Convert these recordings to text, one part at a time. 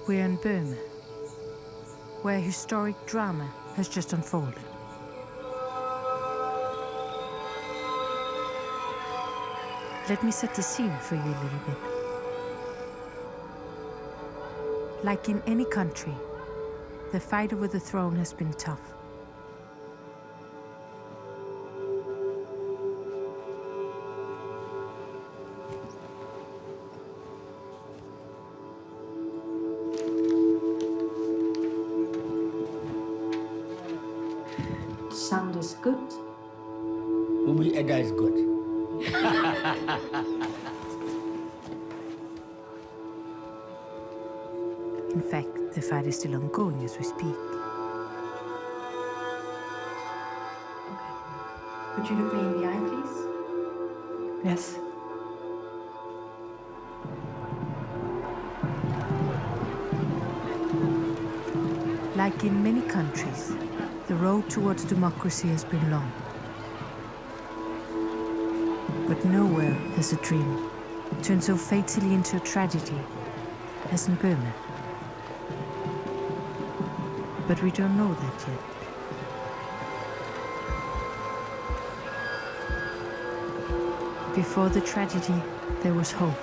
We're in Burma, where historic drama has just unfolded. Let me set the scene for you a little bit. Like in any country, the fight over the throne has been tough. Sound is good. Umi Edda is good. In fact, the fight is still ongoing as we speak. Okay. Could you look me in the eye, please? Yes. Like in many countries, the road towards democracy has been long. But nowhere has a dream turned so fatally into a tragedy as in Burma. But we don't know that yet. Before the tragedy, there was hope.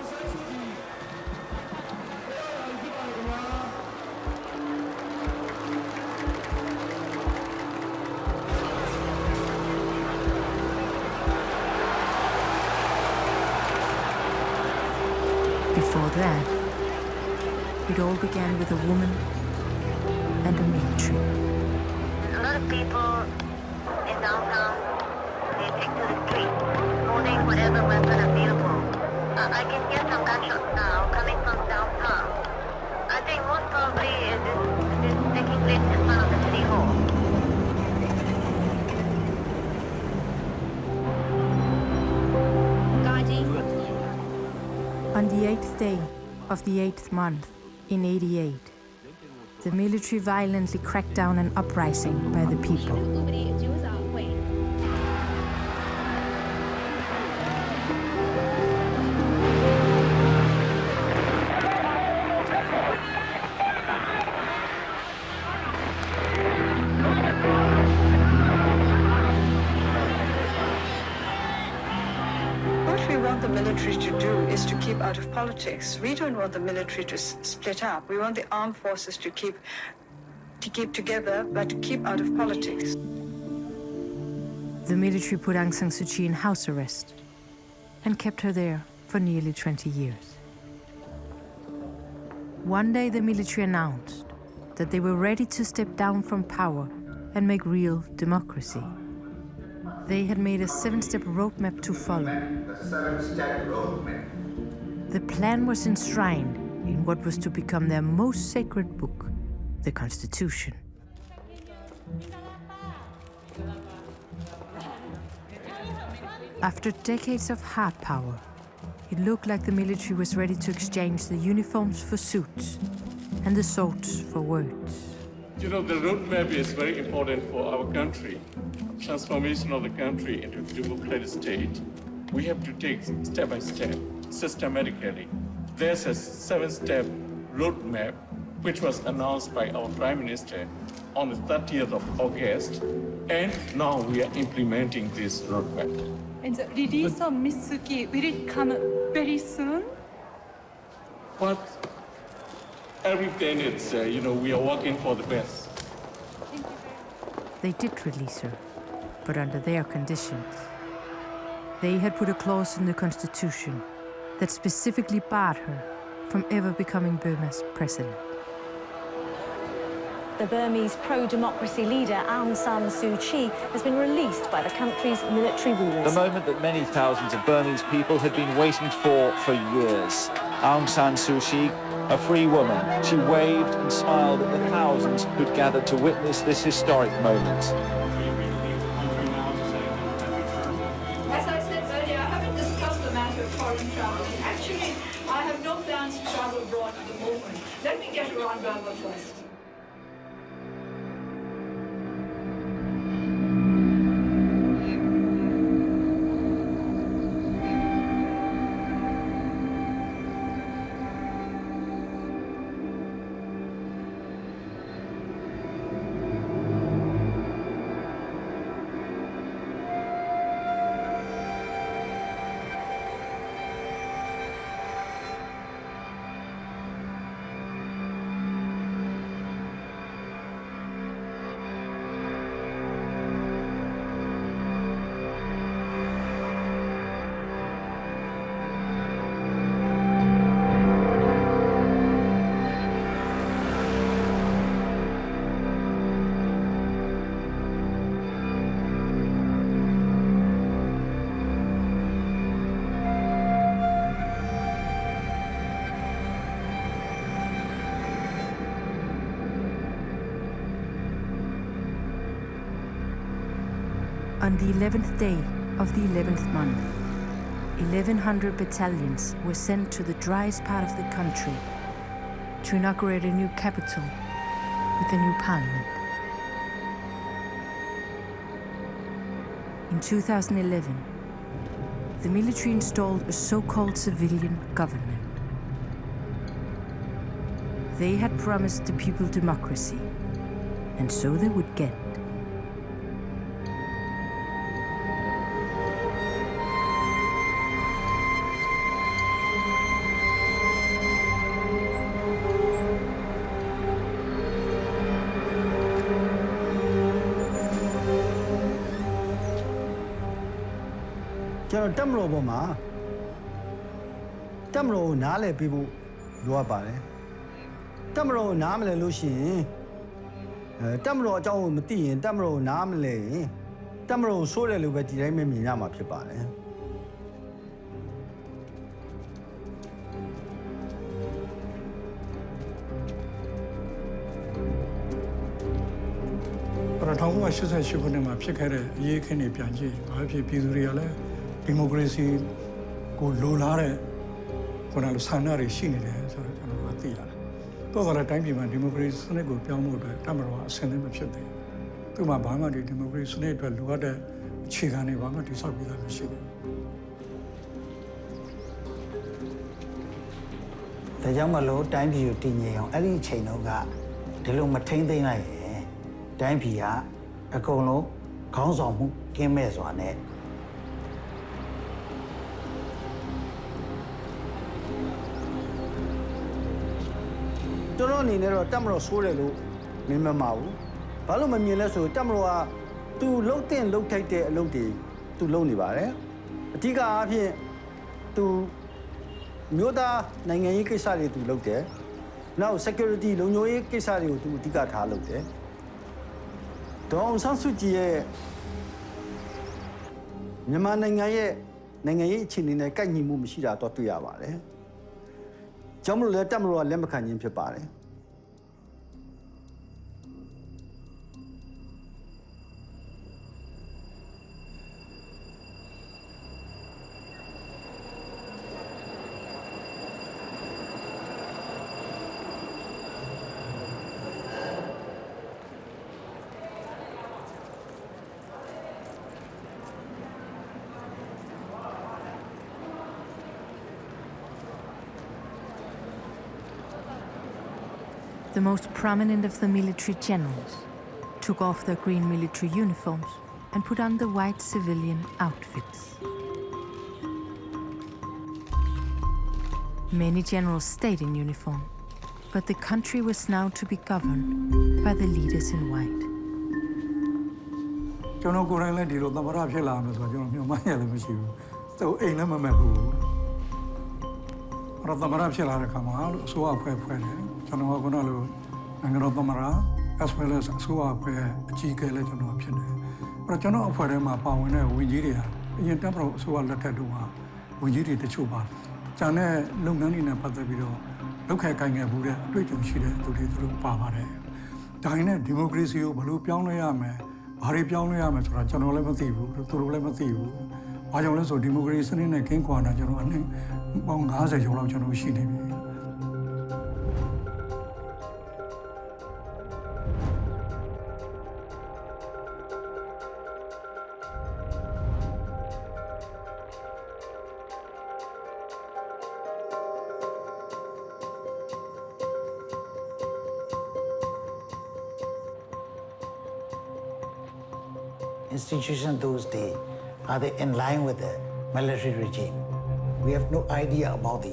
Before that, it all began with a woman and a military. A lot of people in downtown, they take to the street, holding whatever weapon available. I can hear some gunshots now coming from downtown. I think most probably this is taking place in front of the city hall. On the 8th day of the 8th month in 88, the military violently cracked down an uprising by the people. What we want the military to do is to keep out of politics. We don't want the military to split up. We want the armed forces to keep together, but to keep out of politics. The military put Aung San Suu Kyi in house arrest and kept her there for nearly 20 years. One day the military announced that they were ready to step down from power and make real democracy. They had made a 7-step roadmap to follow. The 7-step roadmap. The plan was enshrined in what was to become their most sacred book, the Constitution. After decades of hard power, it looked like the military was ready to exchange the uniforms for suits and the swords for words. You know, the roadmap is very important for our country. Transformation of the country into a democratic state. We have to take step by step, systematically. There's a 7-step roadmap which was announced by our Prime Minister on the 30th of August, and now we are implementing this roadmap. And the release of Miss Suu Kyi, will it come very soon? But everything, it's, we are working for the best. They did release her, but under their conditions. They had put a clause in the Constitution that specifically barred her from ever becoming Burma's president. The Burmese pro-democracy leader Aung San Suu Kyi has been released by the country's military rulers. The moment that many thousands of Burmese people had been waiting for years. Aung San Suu Kyi, a free woman, she waved and smiled at the thousands who'd gathered to witness this historic moment. As I said earlier, I haven't discussed the matter of foreign travel. Actually, I have no plans to travel abroad at the moment. Let me get around Burma first. On the 11th day of the 11th month, 1,100 battalions were sent to the driest part of the country to inaugurate a new capital with a new parliament. In 2011, the military installed a so-called civilian government. They had promised the people democracy, and so they would get. Temro Boma Temro Nale people Luabare Temro Namle Lucien Temro Joe Mati and Temro Namle Temro Sole Lubeti Miyama Pipare Ratonga Susan Shibunema Picare, Yakini Pianji, Happy Pizuriale, democracy go lolare, when I was Sanari Shini, so those are the time when democracy go Piamo, Tamara, send them a shit. To my Bama, the democracy will do what Chigani Bama to solve with the machine. The Yamalo time you tinny on any chain of God, the Lumatain the night, time Pia, a colo, Council, came as one it. Don't need a Tamro Sorelo, Mimamau, Palomamila, so Tamroa, to look and locate a loti, to Lonely Vare, a Tiga here to Myoda Nangai Kesari to look there. Now security Lonoe Kesari to Tiga Talo there. Aung San Suu Kyi, Myanmar Nangai Chin Kani Mumshira Totuavare. Jammu Tamro Lemakan in Pipare. The most prominent of the military generals took off their green military uniforms and put on the white civilian outfits. Many generals stayed in uniform, but the country was now to be governed by the leaders in white. As well as Suapre, Chica Legend of Chile. But you know, for them, a power in Wigiria, in Temple Sua Latadua, Wigiri the Chuba. Jane, Lunganina Patavido, look at Kanga Buddha, Britain Chile to the Pavare. Dine, democracy, Balu Pianoyame, Harry Pianoyame, General Lemathivu, to Lemathivu. I also democracy in a King Kwana, General Bongaza, General Shini. Institutions those days, are they in line with the military regime? We have no idea about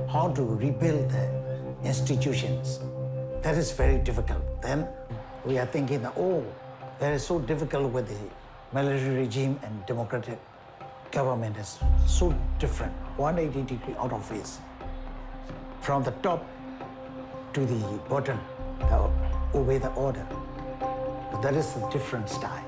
how to rebuild the institutions. That is very difficult. Then we are thinking, oh, that is so difficult with the military regime and democratic government is so different, 180 degrees out of phase. From the top to the bottom, obey the order. That is a different style.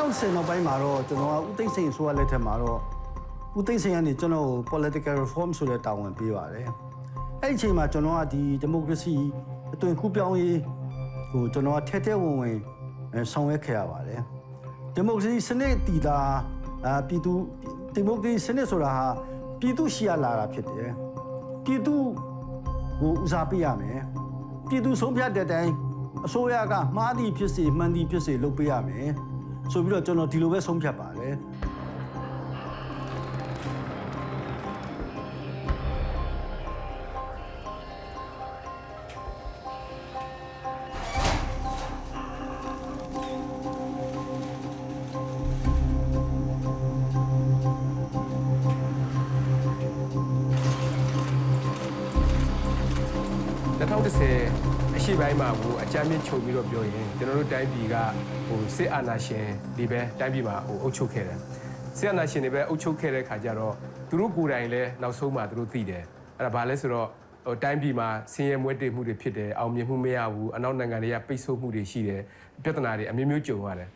2010နောက်ပိုင်းမှာတော့ကျွန်တော်ကဦးသိန်းစိန်ဆိုရလက်ထက်မှာတော့ဦးသိန်းစိန်ကနေကျွန်တော်ကို political reform ဆိုတဲ့တာဝန်ပေးပါတယ်အဲ့ဒီအချိန်မှာကျွန်တော်ကဒီ democracy အသွင်ကူးပြောင်းရေးဟိုကျွန်တော်ကထဲထဲဝင်ဝင်ဆောင်ရွက်ခဲ့ရပါတယ် democracy စနစ်တည်တာပြည်သူ democracy စနစ်ဆိုတာဟာပြည်သူရှိရလာတာဖြစ်တယ်ပြည်သူကိုဦးစားပေးရမယ်ပြည်သူဆုံးဖြတ်တဲ့အတိုင်းအစိုးရကမှားသည်ဖြစ်စေမှန်သည်ဖြစ်စေလုပ်ပေးရမယ်ဆိုပြီးတော့ကျွန်တော်ဒီလိုပဲဆုံးဖြတ်ပါတယ်အရှိပိုင်းမှာဟိုအကြမ်းမြင့်ချုပ်ပြီးတော့ပြောရင်ကျွန်တော်တို့တိုင်းပြည်ကဟိုစစ်အာဏာရှင်တွေပဲတိုင်းပြည်မှာဟိုအုပ်ချုပ်ခဲ့တယ်စစ်အာဏာရှင်တွေပဲအုပ်ချုပ်ခဲ့တဲ့ခါကျတော့သူတို့ကိုယ်တိုင်လည်းနောက်ဆုံးမှာသူတို့သိတယ်အဲ့ဒါဘာလဲဆိုတော့ဟိုတိုင်းပြည်မှာဆင်းရဲမွဲတေမှုတွေဖြစ်တယ်အောင်မြင်မှုမရဘူးအနောက်နိုင်ငံတွေကပိတ်ဆို့မှုတွေရှိတယ်ပြဿနာတွေအမျိုးမျိုးကြုံရတယ်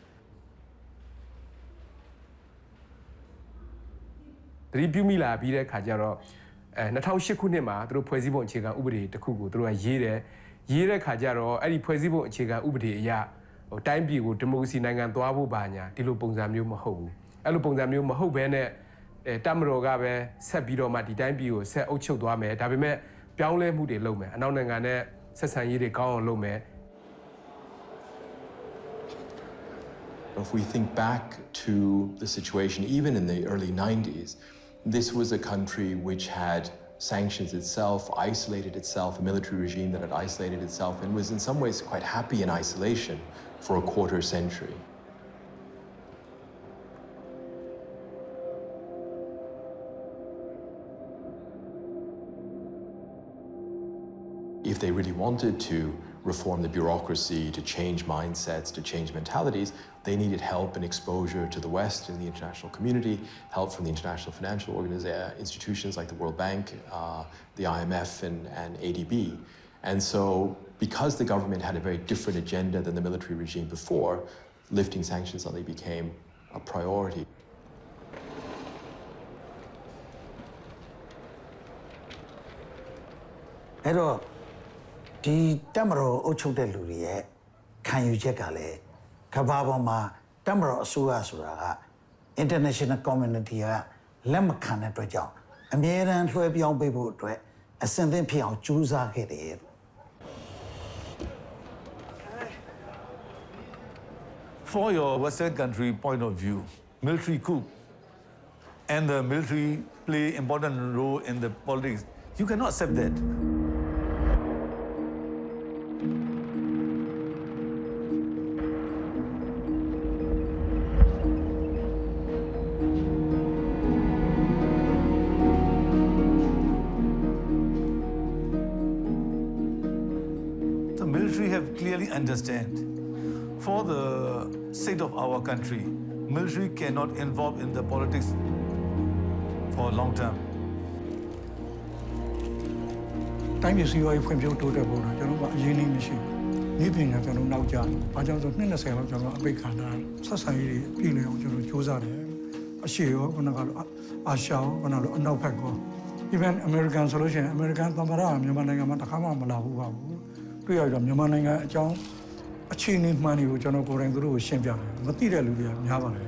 တတိပြုမိလာပြီးတဲ့ခါကျတော့2008ခုနှစ်မှာသူတို့ဖွဲ့စည်းပုံအခြေခံဥပဒေတစ်ခုကိုသူတို့ကရေးတဲ့ခါကျတော့အဲ့ဒီဖွဲ့စည်းပုံအခြေခံဥပဒေအရဟိုတိုင်းပြည်ကိုဒီမိုကရေစီနိုင်ငံသွားဖို့ပါညာဒီလိုပုံစံမျိုးမဟုတ်ဘူးအဲ့လိုပုံစံမျိုးမဟုတ်ဘဲနဲ့တပ်မတော်ကပဲဆက်ပြီးတော့မှဒီတိုင်းပြည်ကိုဆက်အုပ်ချုပ်သွားမယ်ဒါပေမဲ့ပြောင်းလဲမှုတွေလုပ်မယ်အနောက်နိုင်ငံနဲ့ဆက်ဆံရေးတွေကောင်းအောင်လုပ်မယ် If we think back to the situation even in the early 90s this was a country which had sanctions itself, isolated itself, a military regime that had isolated itself and was in some ways quite happy in isolation for a quarter century. If they really wanted to reform the bureaucracy, to change mindsets, to change mentalities, they needed help and exposure to the West and the international community, help from the international financial institutions like the World Bank, the IMF and ADB. And so because the government had a very different agenda than the military regime before, lifting sanctions suddenly became a priority. Hello. ဒီတက်မတော်အုပ်ချုပ်တဲ့လူတွေရဲ့ခံယူချက်ကလည်းကမ္ဘာပေါ်မှာတက်မတော်အစိုးရဆိုတာက international community ကလက်မခံတဲ့အတွက်ကြောင့်အမြဲတမ်းလွှဲပြောင်းပေးဖို့အတွက်အစဉ်သင့်ဖြစ်အောင်ကြိုးစားခဲ့တယ် For your Western country point of view, military coup and the military play important role in the politics, you cannot accept that. Clearly understand, for the sake of our country, military cannot involve in the politics for long term. တိုင်းပြည်စီးပွားရေးဖွံ့ဖြိုးတိုးတက်ဖို့တော့ကျွန်တော်ကအရင်းနှီးမရှိဘူး။ဒီပြင်ကကျွန်တော်နောက်ကျတယ်။ဘာကြောင့်ဆို20လောက်ကျွန်တော်အပိတ်ခံတာဆက်ဆံရေးတွေပြည်လည်အောင်ကျွန်တော်စူးစမ်းတယ်။အရှေ့ရောခုနကတော့အာရှရောခုနကတော့အနောက်ဘက်ကော even American solution American သမ္မတမြန်မာနိုင်ငံမှာတစ်ခါမှမလာဘူးပါဘူး။တွေ့ရတော့မြန်မာနိုင်ငံအကြောင်းအခြေအနေမှန်တွေကိုကျွန်တော်ကိုယ်တိုင်သူတို့ကိုရှင်းပြတယ်မသိတဲ့လူတွေကများပါတယ်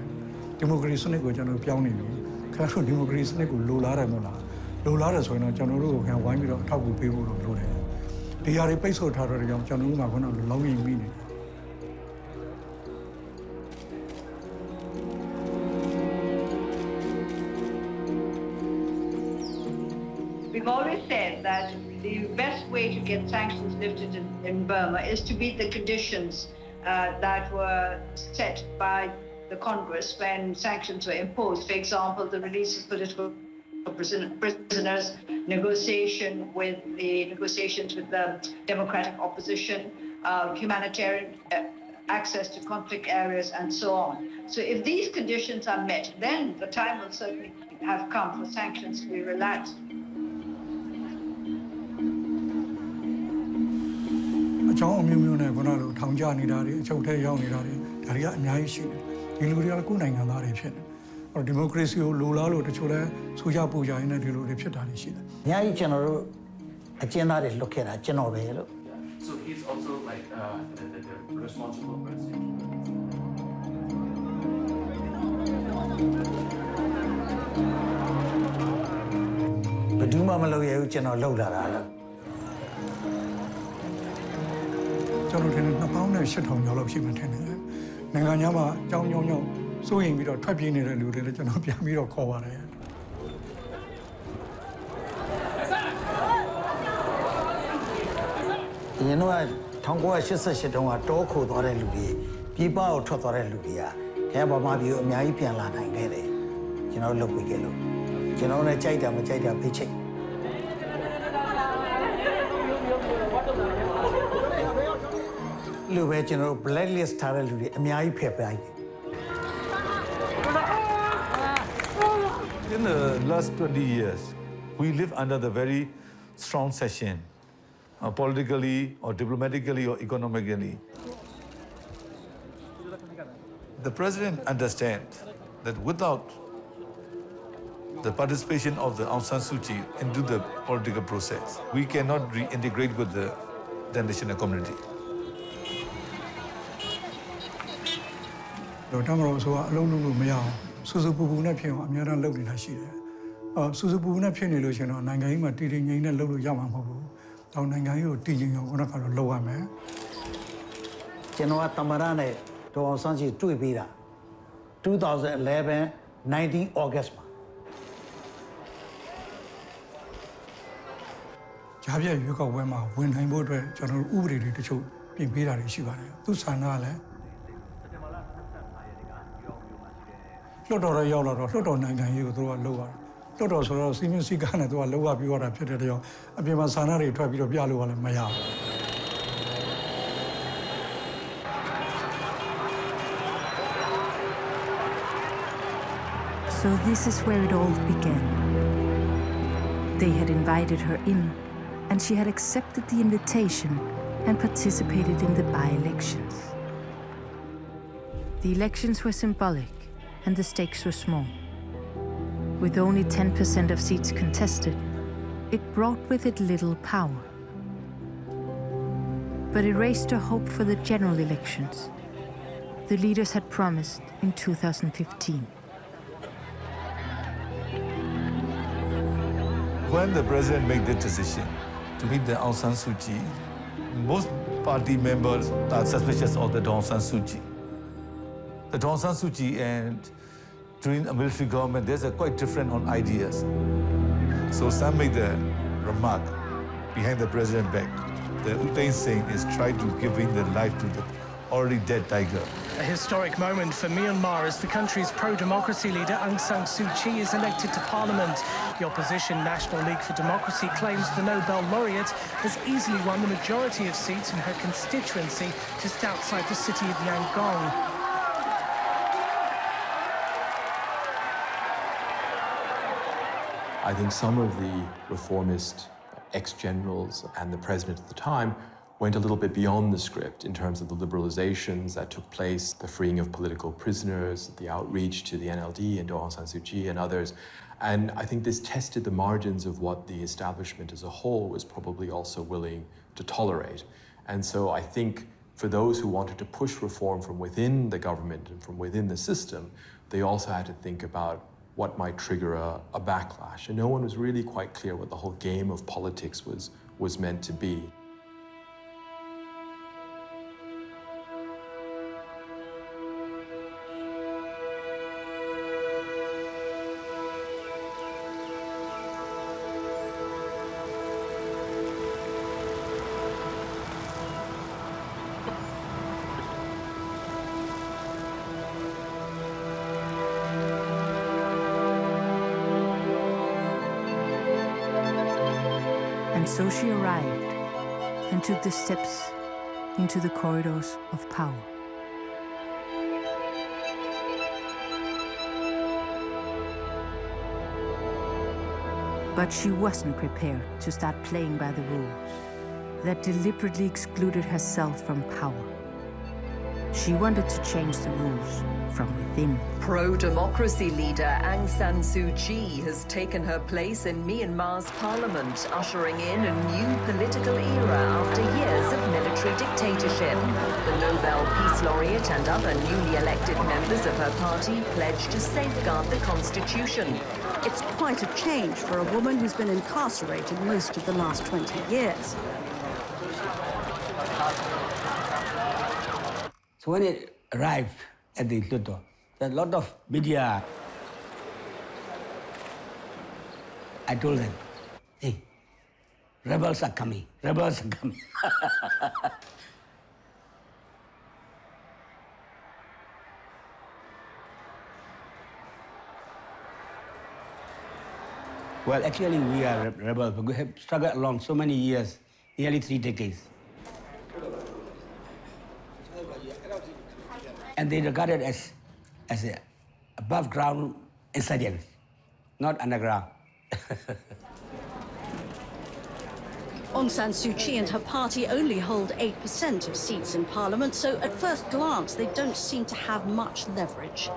ဒီမိုကရေစီစနစ်ကိုကျွန်တော်ပြောင်းနေပြီခင်ဗျားတို့ဒီမိုကရေစီစနစ်ကိုလိုလားတယ်မဟုတ်လားလိုလားတယ်ဆိုရင်တော့ကျွန်တော်တို့ကိုခင်ဗျားဝိုင်းပြီးတော့အထောက်အကူပေးဖို့လိုတယ်ဒီຢာတွေပိတ်ဆို့ထားတော့ကြောင့်ကျွန်တော်တို့ကခုနကလောင်းရင်မိနေတယ် We've always said that the best way to get sanctions lifted in Burma is to meet the conditions that were set by the Congress when sanctions were imposed. For example, the release of political prisoners, negotiations with the democratic opposition, humanitarian access to conflict areas, and so on. So if these conditions are met, then the time will certainly have come for sanctions to be relaxed. အကြောင်းအမျိုးမျိုးနဲ့ခုနလိုထောင်ကျနေတာတွေအချုပ်ထဲရောက်နေတာတွေဒါတွေကအများကြီးရှိတယ် ဒီလူတွေကကိုယ်နိုင်ငံသားတွေဖြစ်နေတယ်ဒီမိုကရေစီကိုလိုလားလို့တချို့လဲဆိုကြပူကြရင်းနဲ့ဒီလိုတွေဖြစ်တာရှိတယ်အများကြီးကျွန်တော်တို့အကျဉ်းသားတွေလွတ်ခဲ့တာကျွန်တော်ပဲလို့ So he's also like the responsible person. ဘယ်သူမှမလုပ်ရဘူးကျွန်တော်လုပ်လာတာလို့ ကျွန်တော်ထင်တယ်2800ကျော်လောက်ရှိမှထင်တယ်နိုင်ငံခြားမှာအကြောင်းကြောင်းစိုးရင်ပြီးတော့ထွက်ပြေးနေတဲ့လူတွေလည်းကျွန်တော်ပြန်ပြီးတော့ခေါ်ပါတယ် အရင်တော့1988တုန်းကတောခိုသွားတဲ့လူတွေပြည်ပကိုထွက်သွားတဲ့လူတွေကခဲဗမာပြည်ကိုအများကြီးပြန်လာနိုင်ခဲ့တယ်ကျွန်တော်လုပ်ပြီးခဲ့လို့ကျွန်တော်လည်းကြိုက်တာမကြိုက်တာဖိချိတ်လူပဲကျွန်တော် blacklist ထားတဲ့လူတွေအများကြီးဖယ်ပလိုက်တယ် In the last 20 years, we live under the very strong session, politically or diplomatically or economically. The president understands that without the participation of the Aung San Suu Kyi into the political process, we cannot reintegrate with the international community. တော့တမတော်ဆိုအလုံးလုံးလို့မရအောင်စူစူပူပူနဲ့ဖြစ်အောင်အများအားလုပ်နေတာရှိတယ်စူစူပူပူနဲ့ဖြစ်နေလို့ရှင်တော့နိုင်ငံကြီးမှာတည်တည်ငြိမ်နဲ့လုပ်လို့ရမှာမဟုတ်ဘူးတော့နိုင်ငံကြီးကိုတည်ငြိမ်အောင်ကတော့လုပ်ရမယ်ကျွန်တော်ကတမရနဲ့ဒေါ်အောင်ဆန်းစုကြည်တွေ့ပြီးတာ2011 19 August မှာ ကြားပြရွေးကောက်ပွဲမှာဝင်နိုင်ဖို့အတွက်ကျွန်တော်တို့ဥပဒေတွေတချို့ပြင်ပေးတာတွေရှိပါတယ်သူဆန္ဒကလည်းလွတ်တော်ရရောက်လာတော့လွတ်တော်နိုင်ငံရေးကိုသူကလုပ်ရတယ်လွတ်တော်ဆိုတော့စီမင်းစည်းကမ်းနဲ့သူကလောက်ရပြီးတော့တာဖြစ်တဲ့တရားအပြင်မှာဆန္ဒတွေထွက်ပြီးတော့ပြလို့လည်းမရဘူး So this is where it all began. They had invited her in, and she had accepted the invitation and participated in the by-elections. The elections were symbolic, and the stakes were small. With only 10% of seats contested, it brought with it little power. But it raised a hope for the general elections the leaders had promised in 2015. When the president made the decision to meet the Aung San Suu Kyi, most party members are suspicious of the Aung San Suu Kyi. The Aung San Suu Kyi and during a military government, there's a quite different on ideas. So some make the remark behind the president back. The Utain saying is try to giving the life to the already dead tiger. A historic moment for Myanmar as the country's pro-democracy leader Aung San Suu Kyi is elected to parliament. The opposition National League for Democracy claims the Nobel laureate has easily won the majority of seats in her constituency just outside the city of Yangon. I think some of the reformist ex-generals and the president at the time went a little bit beyond the script in terms of the liberalizations that took place, the freeing of political prisoners, the outreach to the NLD and to Aung San Suu Kyi and others. And I think this tested the margins of what the establishment as a whole was probably also willing to tolerate. And so I think for those who wanted to push reform from within the government and from within the system, they also had to think about what might trigger a backlash. And no one was really quite clear what the whole game of politics was meant to be. And so she arrived and took the steps into the corridors of power. But she wasn't prepared to start playing by the rules that deliberately excluded herself from power. She wanted to change the rules from within. Pro-democracy leader Aung San Suu Kyi has taken her place in Myanmar's parliament, ushering in a new political era after years of military dictatorship. The Nobel Peace Laureate and other newly elected members of her party pledged to safeguard the constitution. It's quite a change for a woman who's been incarcerated most of the last 20 years. So when it arrived at the Loophole, a lot of media, I told them, hey, rebels are coming, rebels are coming. Well, actually, we are rebels. We have struggled along so many years, nearly 3 decades. And they regard it as a above ground insurgents, not underground. Aung San Suu Kyi and her party only hold 8% of seats in parliament, so at first glance, they don't seem to have much leverage.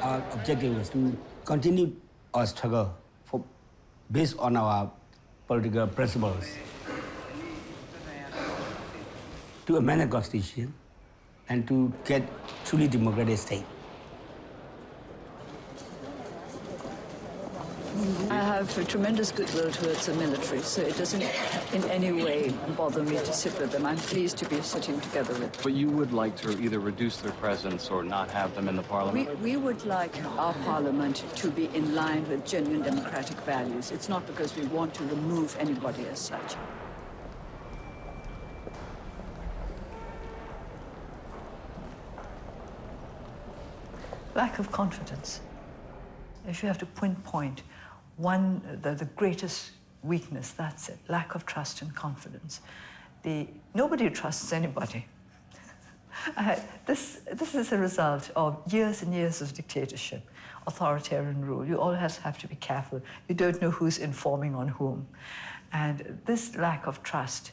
Our objective was to continue our struggle based on our political principles, to amend the constitution and to get truly democratic state. I have a tremendous goodwill towards the military, so it doesn't in any way bother me to sit with them. I'm pleased to be sitting together with them. But you would like to either reduce their presence or not have them in the parliament? We would like our parliament to be in line with genuine democratic values. It's not because we want to remove anybody as such. Lack of confidence. If you have to pinpoint the greatest weakness, that's it, lack of trust and confidence. Nobody trusts anybody. This is a result of years and years of dictatorship, authoritarian rule. You always have to be careful. You don't know who's informing on whom. And this lack of trust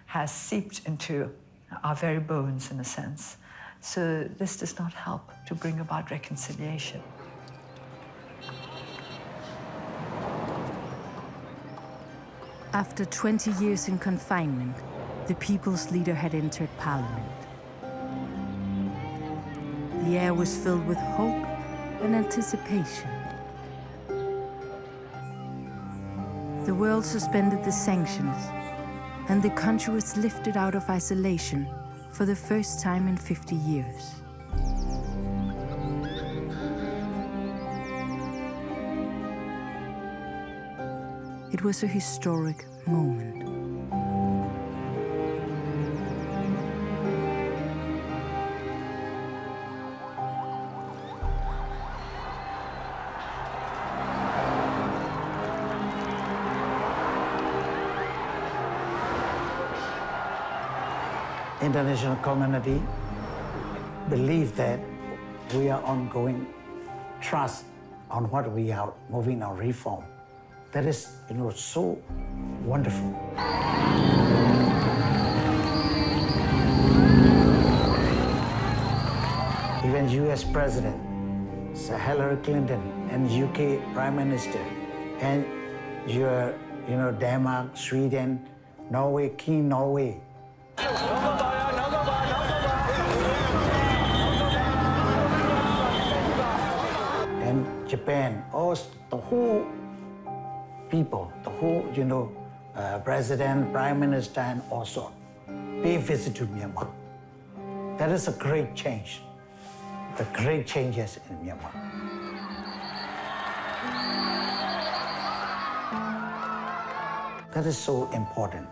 has seeped into our very bones, in a sense. So this does not help to bring about reconciliation. After 20 years in confinement, the people's leader had entered parliament. The air was filled with hope and anticipation. The world suspended the sanctions, and the country was lifted out of isolation for the first time in 50 years. It was a historic moment. International community believe that we are ongoing trust on what we are moving on reform. That is, so wonderful. Even US President, Sir Hillary Clinton, and UK Prime Minister, and your, Denmark, Sweden, Norway, King Norway. And Japan, the whole people, the whole, President, Prime Minister, and also pay visit to Myanmar. That is a great change, the great changes in Myanmar. That is so important.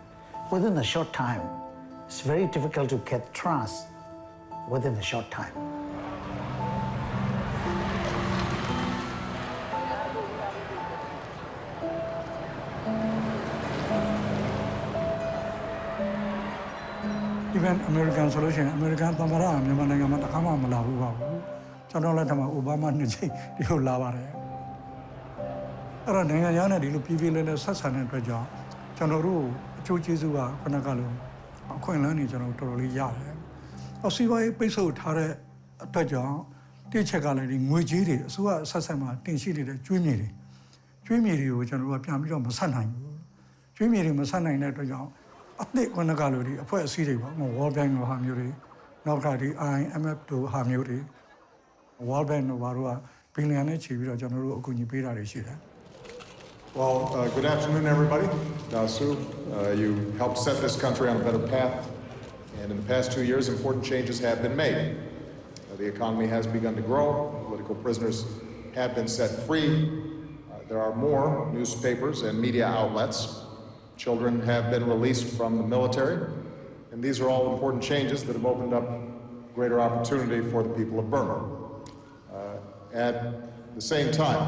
Within a short time, it's very difficult to get trust within a short time. Even American solution, American သမ္မတမြန်မာနိုင်ငံမှာတခါမှမလာဘူးပါဘူး ကျွန်တော်လက်ထက်မှာအိုဘားမားနှစ်ချိန်ဒီလိုလာပါတယ်အဲ့တော့နိုင်ငံသားနဲ့ဒီလိုပြည်ပြည်လဲဆက်ဆံတဲ့အတွက်ကြောင့်ကျွန်တော်တို့အကျိုးကျေးဇူးကခဏကလို့အခွင့်အလမ်းတွေကျွန်တော်တော်တော်လေးရတယ်။အစီအပွားရေးပိတ်ဆို့ထားတဲ့အတွက်ကြောင့်တိချက်ကလည်းဒီငွေကြေးတွေအစိုးရဆက်ဆက်မှာတင်ရှိနေတဲ့ကျွေးမြေတွေကိုကျွန်တော်တို့ကပြန်ပြီးတော့မဆက်နိုင်ဘူး။ကျွေးမြေတွေမဆက်နိုင်တဲ့အတွက်ကြောင့်အသစ်ခဏကလို့ဒီအဖွဲ့အစည်းတွေပေါ့။ World Bank လိုဟာမျိုးတွေနောက်ကဒီ IMF တို့ဟာမျိုးတွေ World Bank တို့ဘာလို့ကဘီလီယံနဲ့ချီပြီးတော့ကျွန်တော်တို့အကူအညီပေးတာတွေရှိတယ်။ Well, good afternoon, everybody. Sue, you helped set this country on a better path, and in the past 2 years, important changes have been made. The economy has begun to grow, political prisoners have been set free, there are more newspapers and media outlets, children have been released from the military, and these are all important changes that have opened up greater opportunity for the people of Burma. At the same time,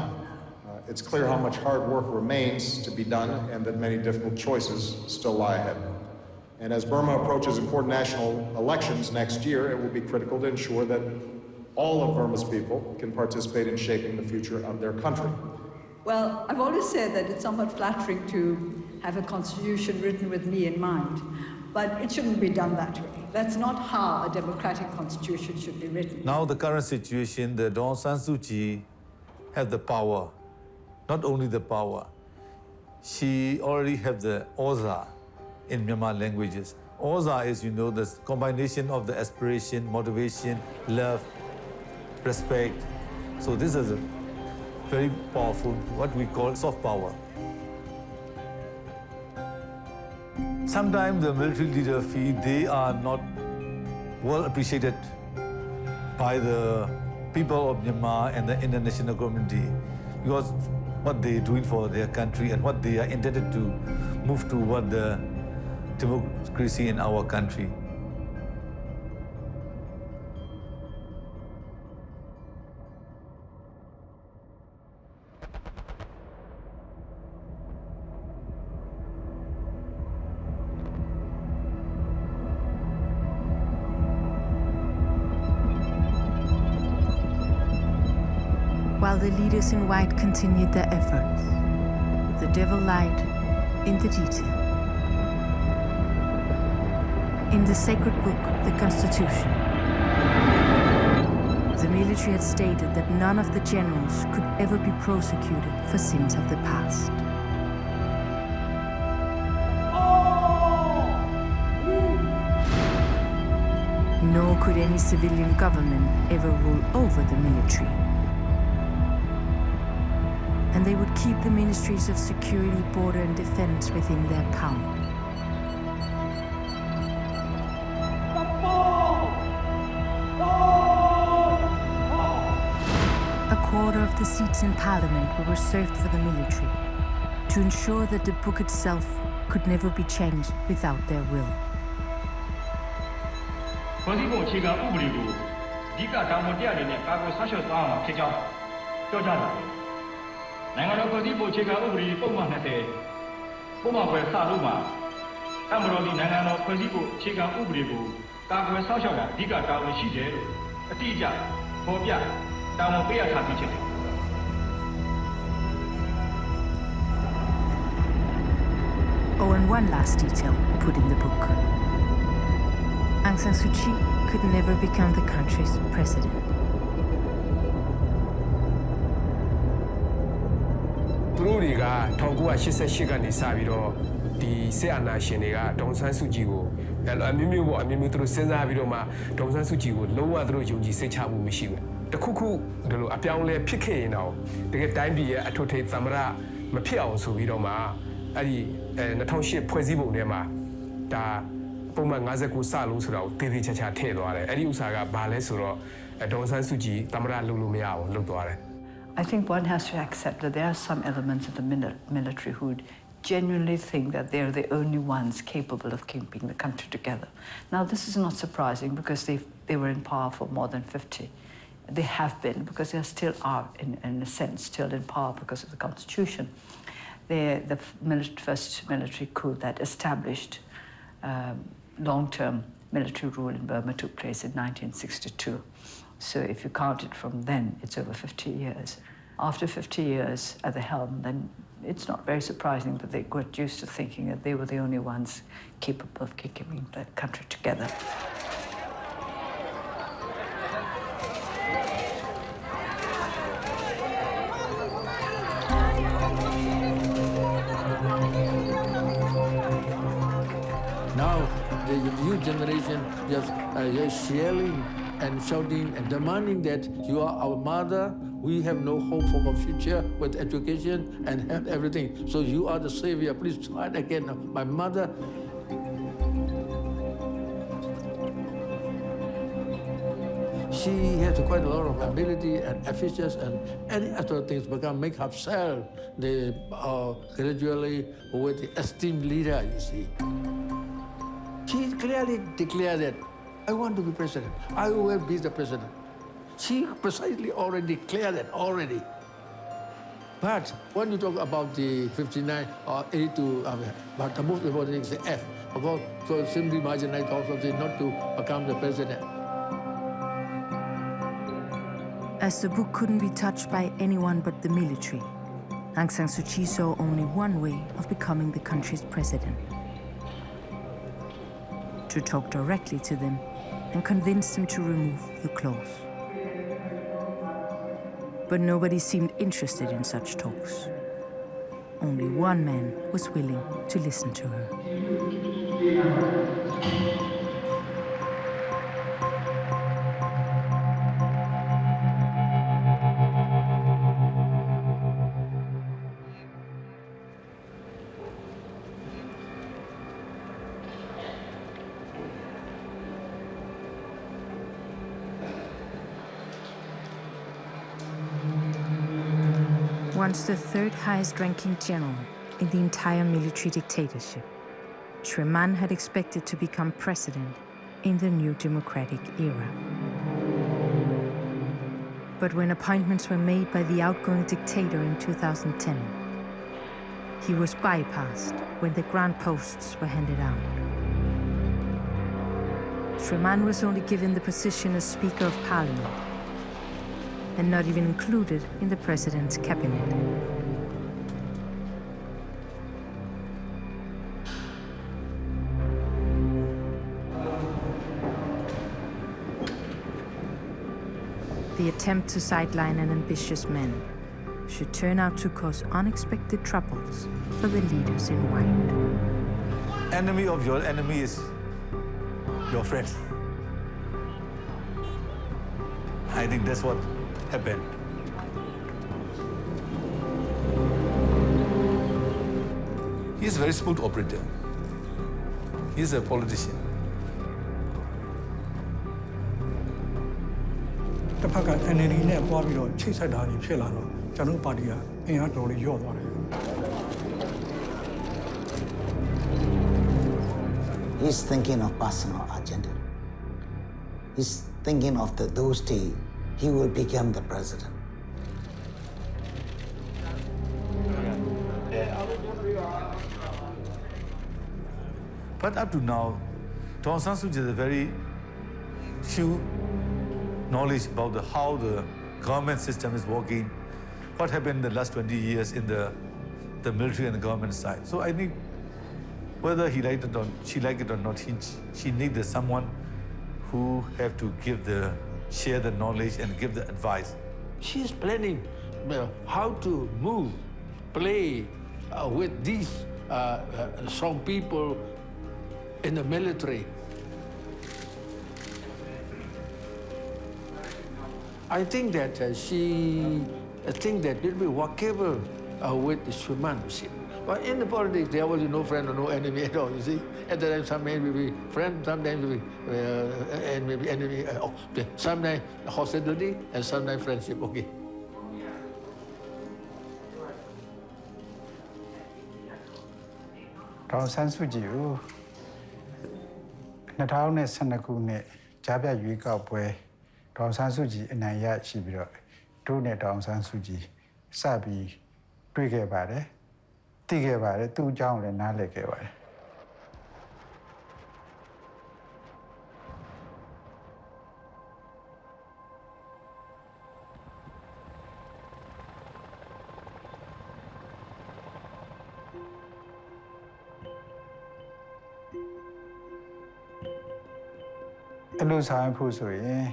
it's clear how much hard work remains to be done and that many difficult choices still lie ahead. And as Burma approaches important national elections next year, it will be critical to ensure that all of Burma's people can participate in shaping the future of their country. Well, I've always said that it's somewhat flattering to have a constitution written with me in mind, but it shouldn't be done that way. That's not how a democratic constitution should be written. Now the current situation, the Aung San Suu Kyi have the power. Not only the power, she already have the Oza in Myanmar languages. Oza is, you know, the combination of the aspiration, motivation, love, respect. So this is a very powerful, what we call soft power. Sometimes the military leader feel they are not well appreciated by the people of Myanmar and the international community because what they're doing for their country and what they are intended to move toward the democracy in our country. While the leaders in white continued their efforts, the devil lied in the detail. In the sacred book, the Constitution, the military had stated that none of the generals could ever be prosecuted for sins of the past. Nor could any civilian government ever rule over the military. And they would keep the ministries of security, border and defense within their power. A quarter of the seats in parliament were reserved for the military to ensure that the book itself could never be changed without their will. Oh, and one last detail put in the book. Aung San Suu Kyi could never become the country's president. သူတို့တွေက1988ကနေစပြီးတော့ဒီစစ်အာဏာရှင်တွေကဒေါန်ဆန်းစုကြည်ကိုအမျိုးမျိုးသူတို့စဉ်းစားပြီးတော့မှဒေါန်ဆန်းစုကြည်ကိုလုံးဝသူတို့ယုံကြည်စိတ်ချမှုမရှိဘူးတခုခုဒီလိုအပြောင်းလဲဖြစ်ခဲ့ရင်တော့တကယ်တိုင်းပြည်ရဲ့အထွတ်ထိပ်သမ္မတမဖြစ်အောင်ဆိုပြီးတော့မှအဲ့ဒီ2008ဖွဲ့စည်းပုံထဲမှာဒါပုံမှန်59စလုံးဆိုတာကိုတည်တည်ချာချာထည့်သွားတယ်အဲ့ဒီဥစ္စာကဘာလဲဆိုတော့ဒေါန်ဆန်းစုကြည်သမ္မတလုပ်မရအောင်လုပ်သွားတယ် I think one has to accept that there are some elements of the military who genuinely think that they're the only ones capable of keeping the country together. Now, this is not surprising because they were in power for more than 50. They have been because they still are, in a sense, still in power because of the Constitution. The first military coup that established long-term military rule in Burma took place in 1962. So if you count it from then, it's over 50 years. After 50 years at the helm, then it's not very surprising that they got used to thinking that they were the only ones capable of keeping the country together. Now, the new generation just yelling and shouting and demanding that you are our mother. We have no hope for our future with education and health, everything. So you are the savior. Please try it again. My mother. She has quite a lot of ability and efficiency and any other things make herself gradually with the esteemed leader, you see. She clearly declared that, I want to be president. I will be the president. She precisely already declared that already. But when you talk about the 59 or 82, but the most important thing is the F. Of course, so simply marginalized also not to become the president. As the book couldn't be touched by anyone but the military, Aung San Suu Kyi saw only one way of becoming the country's president: to talk directly to them and convince them to remove the clause. But nobody seemed interested in such talks. Only one man was willing to listen to her. Once the third highest-ranking general in the entire military dictatorship, Shwe had expected to become president in the new democratic era. But when appointments were made by the outgoing dictator in 2010, he was bypassed when the grand posts were handed out. Shwe was only given the position as Speaker of Parliament, and not even included in the president's cabinet. The attempt to sideline an ambitious man should turn out to cause unexpected troubles for the leaders in white. Enemy of your enemy is your friend. I think that's what happened. He's a very smooth operator. He's a politician. တစ်ဖက်က NLD နဲ့ပွားပြီးတော့ချိတ်ဆက်တာတွေဖြစ်လာတော့ကျွန်တော်ပါတီကအင်အားတော်လေးညော့သွားတယ် He's thinking of personal agenda. He's thinking of those days he will become the president. But up to now, Aung San Suu Kyi has a very few knowledge about how the government system is working, what happened in the last 20 years in the military and the government side. So I think whether he liked it or she liked it or not, she needed someone who have to share the knowledge and give the advice. She's planning how to move, play with these strong people in the military. I think that she think that it will be workable with Shwe. But in the politics, there was no friend or no enemy at all, you see. At the time, sometimes we be friends, sometimes we be enemy. Sometimes hostility and sometimes friendship, okay. Aung San Suu Kyi 2012ခုနှစ်ကြားဖြတ်ရွေးကောက်ပွဲAung San Suu Kyi အနိုင်ရရှိပြီးတော့တို့နဲ့Aung San Suu Kyi စပြီးတွေ့ခဲ့ပါတယ်သိခဲ့ပါတယ်သူ့အကြောင်းလည်းနားလည်ခဲ့ပါတယ် အဲ့လိုဆောင်ဖို့ဆိုရင်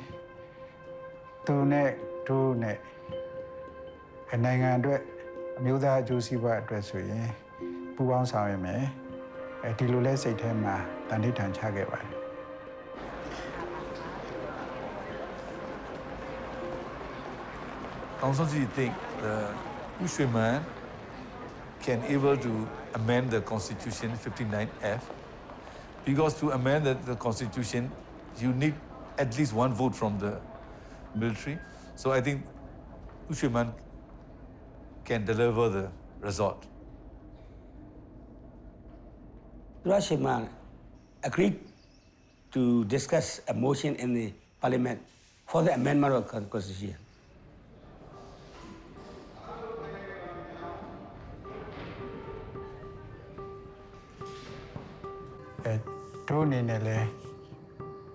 သူနဲ့တို့နဲ့နိုင်ငံအတွက်အမျိုးသားအကျိုးစီးပွားအတွက်ဆိုရင်ပူးပေါင်းဆောင်ရမယ်ဒီလိုလဲစိတ်ထဲမှာတန်ဋိဌာန်ချခဲ့ပါတယ် Aung San Suu Kyi think Hu Shwe-man can able to amend the Constitution 59F because to amend the Constitution you need at least one vote from the military. So I think Hu Shwe-man can deliver the result. Shwe-man agreed to discuss a motion in the parliament for the amendment of the Constitution. Two in a lay,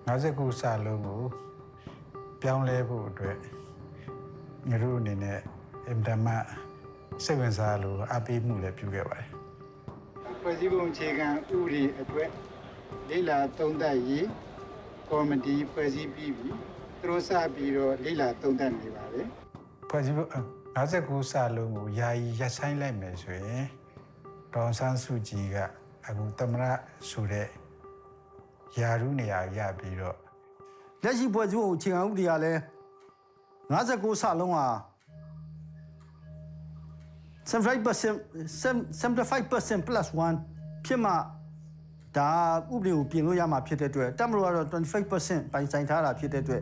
Nazaku Salogo, Pianle Budre, Nerun in a Imdama, Seven Salo, Abi Mule Pugaway. President Chegan Uri at Wet, Lila Tondai, Comedy, Presi Bibi, Trosa Biro, Lila Tondan Livare. President Nazaku Salogo, Yai Yasain Lemeswe, Aung San Suu Kyi, Agutamra Sure. ယာရုနေရာရပြီးတော့လက်ရှိပွဲစုအခြေခံဥပဒေကလည်း59စလုံးဟာ 75% plus 1ဖြစ်မှဒါဥပဒေကိုပြင်လို့ရမှာဖြစ်တဲ့အတွက်တပ်မတော်ကတော့ 25% ပိုင်ဆိုင်ထားတာဖြစ်တဲ့အတွက်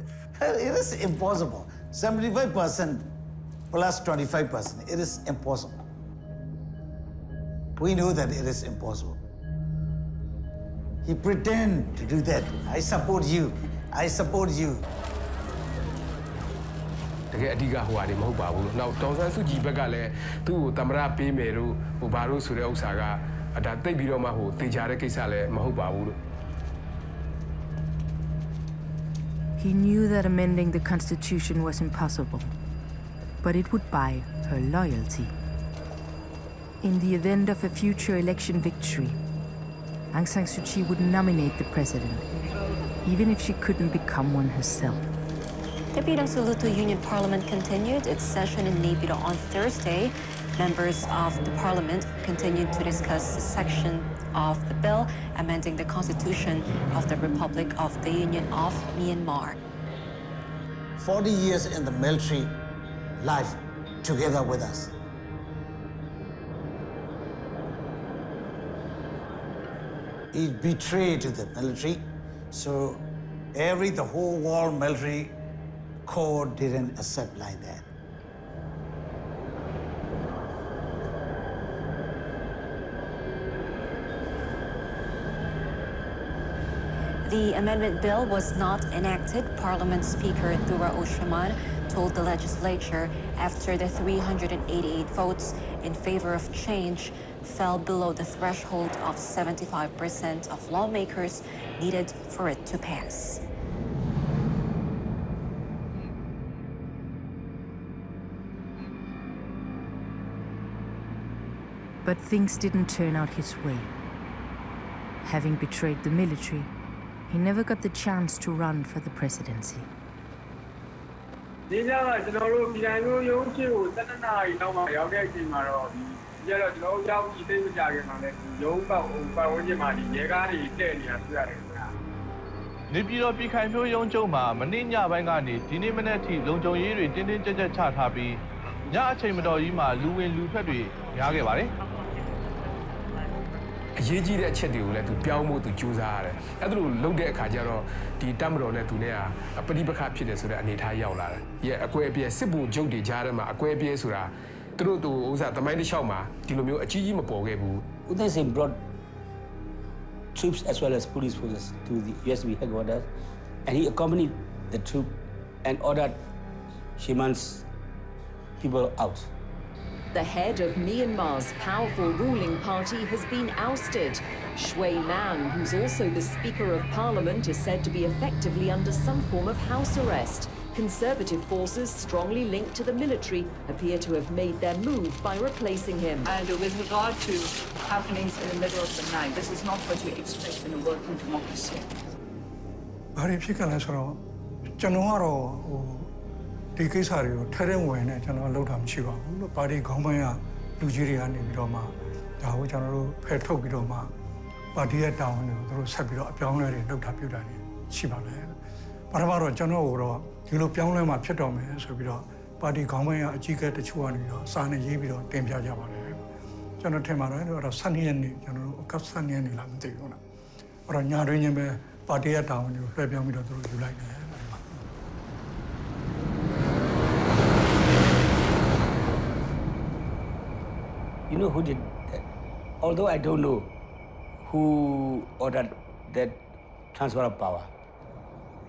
It is impossible 75% plus 25% it is impossible we know that it is impossible He pretend to do that. I support you. I support you. တကယ်အဓိကဟိုဟာတွေမဟုတ်ပါဘူး။နောက်ဒေါ်ဆန်းစုကြည်ဘက်ကလည်းသူ့ကိုတမရပေးမယ်လို့ဟိုဘာလို့ဆိုတဲ့ဥစ္စာကဒါတိတ်ပြီးတော့မှဟိုတေချာတဲ့ကိစ္စလည်းမဟုတ်ပါဘူးလို့ He knew that amending the constitution was impossible, but it would buy her loyalty. In the event of a future election victory, Aung San Suu Kyi would nominate the president, even if she couldn't become one herself. The Naypyidaw Union Parliament continued its session in Naypyidaw on Thursday. Members of the parliament continued to discuss a section of the bill amending the constitution of the Republic of the Union of Myanmar. 40 years in the military life together with us. He betrayed the military, so the whole world military corps didn't accept like that. The amendment bill was not enacted, Parliament Speaker Thura Oshaman told the legislature after the 388 votes in favor of change fell below the threshold of 75% of lawmakers needed for it to pass. But things didn't turn out his way. Having betrayed the military, he never got the chance to run for the presidency. Naypyidaw ပြည်ခိုင်ဖြိုးရုံးချုပ်မှာမနေ့ညပိုင်းကနေဒီနေ့မနက်ထိလုံခြုံရေးတွေတင်းတင်းကြပ်ကြပ်ချထားပြီးညအချိန်မတော်ကြီးမှာလူဝင်လူထွက်တွေများခဲ့ပါတယ် အရေးကြီးတဲ့အချက်တွေကိုလည်းသူပြောင်းဖို့သူကြိုးစားရတယ်။အဲ့ဒါလိုလုပ်တဲ့အခါကျတော့ဒီတပ်မတော်နဲ့သူနဲ့ကပဋိပက္ခဖြစ်တယ်ဆိုတဲ့အနေအထားရောက်လာတယ်။ရဲ့အကွဲအပြဲစစ်ဗိုလ်ချုပ်တွေကြားထဲမှာအကွဲအပြဲဆိုတာသူတို့သူဥစ္စာသမိုင်းတစ်လျှောက်မှာဒီလိုမျိုးအကြီးကြီးမပေါ်ခဲ့ဘူး။ Uday Singh brought troops as well as police forces to the USB headquarters and he accompanied the troop and ordered Shwe-man's people out. The head of Myanmar's powerful ruling party has been ousted. Shwe Man, who's also the Speaker of Parliament, is said to be effectively under some form of house arrest. Conservative forces strongly linked to the military appear to have made their move by replacing him. And with regard to happenings in the middle of the night, this is not what you expect in a working democracy. ဘာတွေဖြစ်ကြလဲဆိုတော့ကျွန်တော်ကတော့ဒီကိစ္စတွေကိုထဲထဲဝင်နေကျွန်တော်လောက်တာမရှိပါဘူးလို့ပါတီခေါင်းပိုင်းကလူကြီးတွေကနေပြီးတော့မှဒါကိုကျွန်တော်တို့ဖယ်ထုတ်ပြီးတော့မှပါတီရဲ့တာဝန်တွေကိုသူတို့ဆက်ပြီးတော့အပြောင်းအလဲတွေလုပ်တာပြုတာတွေရှိပါလေပထမတော့ကျွန်တော်ကတော့ဒီလိုပြောင်းလဲမှဖြစ်တော်မယ်ဆိုပြီးတော့ပါတီခေါင်းပိုင်းကအကြီးအကဲတချို့ကနေပြီးတော့စာနဲ့ရေးပြီးတော့တင်ပြကြပါတယ်ကျွန်တော်ထင်ပါတယ်တော့12ရက်နေ့ကျွန်တော်တို့အက12ရက်နေ့လားမသိဘူးနော်အဲ့တော့ညာတွင်ချင်းပဲပါတီရဲ့တာဝန်တွေကိုလွှဲပြောင်းပြီးတော့သူတို့ယူလိုက်တယ်You know who did that? Although I don't know who ordered that transfer of power,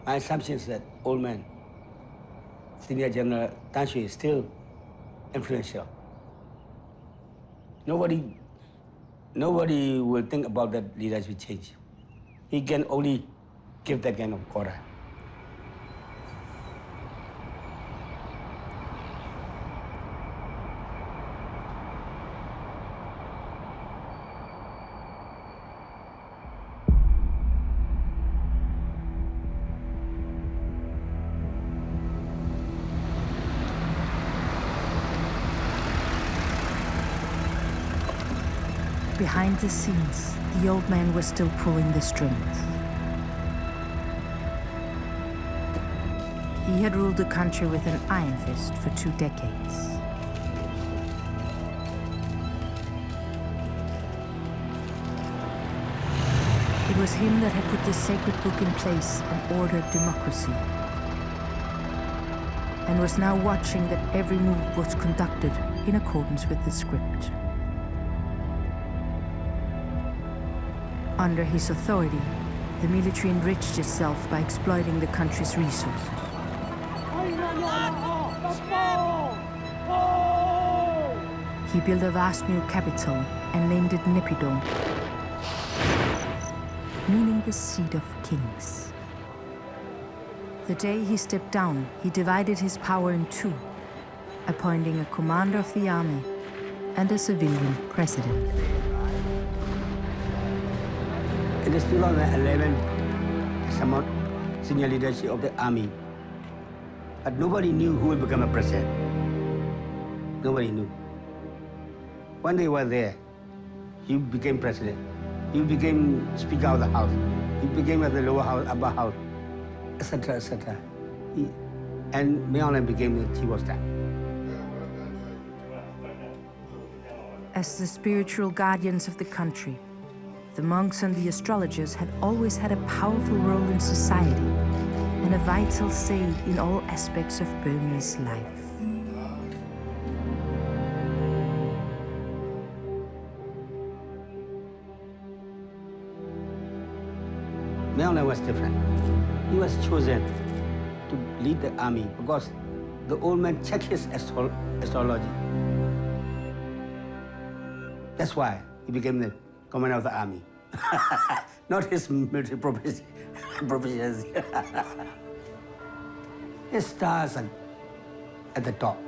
my assumption is that old man, Senior General Than Shwe, is still influential. Nobody will think about that leadership change. He can only give that kind of order. Behind the scenes, the old man was still pulling the strings. He had ruled the country with an iron fist for 2 decades. It was him that had put the sacred book in place and ordered democracy, and was now watching that every move was conducted in accordance with the script. Under his authority, the military enriched itself by exploiting the country's resources. He built a vast new capital and named it Naypyidaw, meaning the seat of kings. The day he stepped down, he divided his power in 2, appointing a commander of the army and a civilian president. It is 2011, some senior leadership of the army, but nobody knew who will become a president. Nobody knew. When they were there, he became president. He became Speaker of the House. He became at the lower house, upper house, etc., etc. And Myanmar became the chief of staff. As the spiritual guardians of the country, the monks and the astrologers had always had a powerful role in society and a vital say in all aspects of Burmese life. Myanmar was different. He was chosen to lead the army because the old man checked his astrology. That's why he became the commander of the army. Not his military proficiency. His stars are at the top.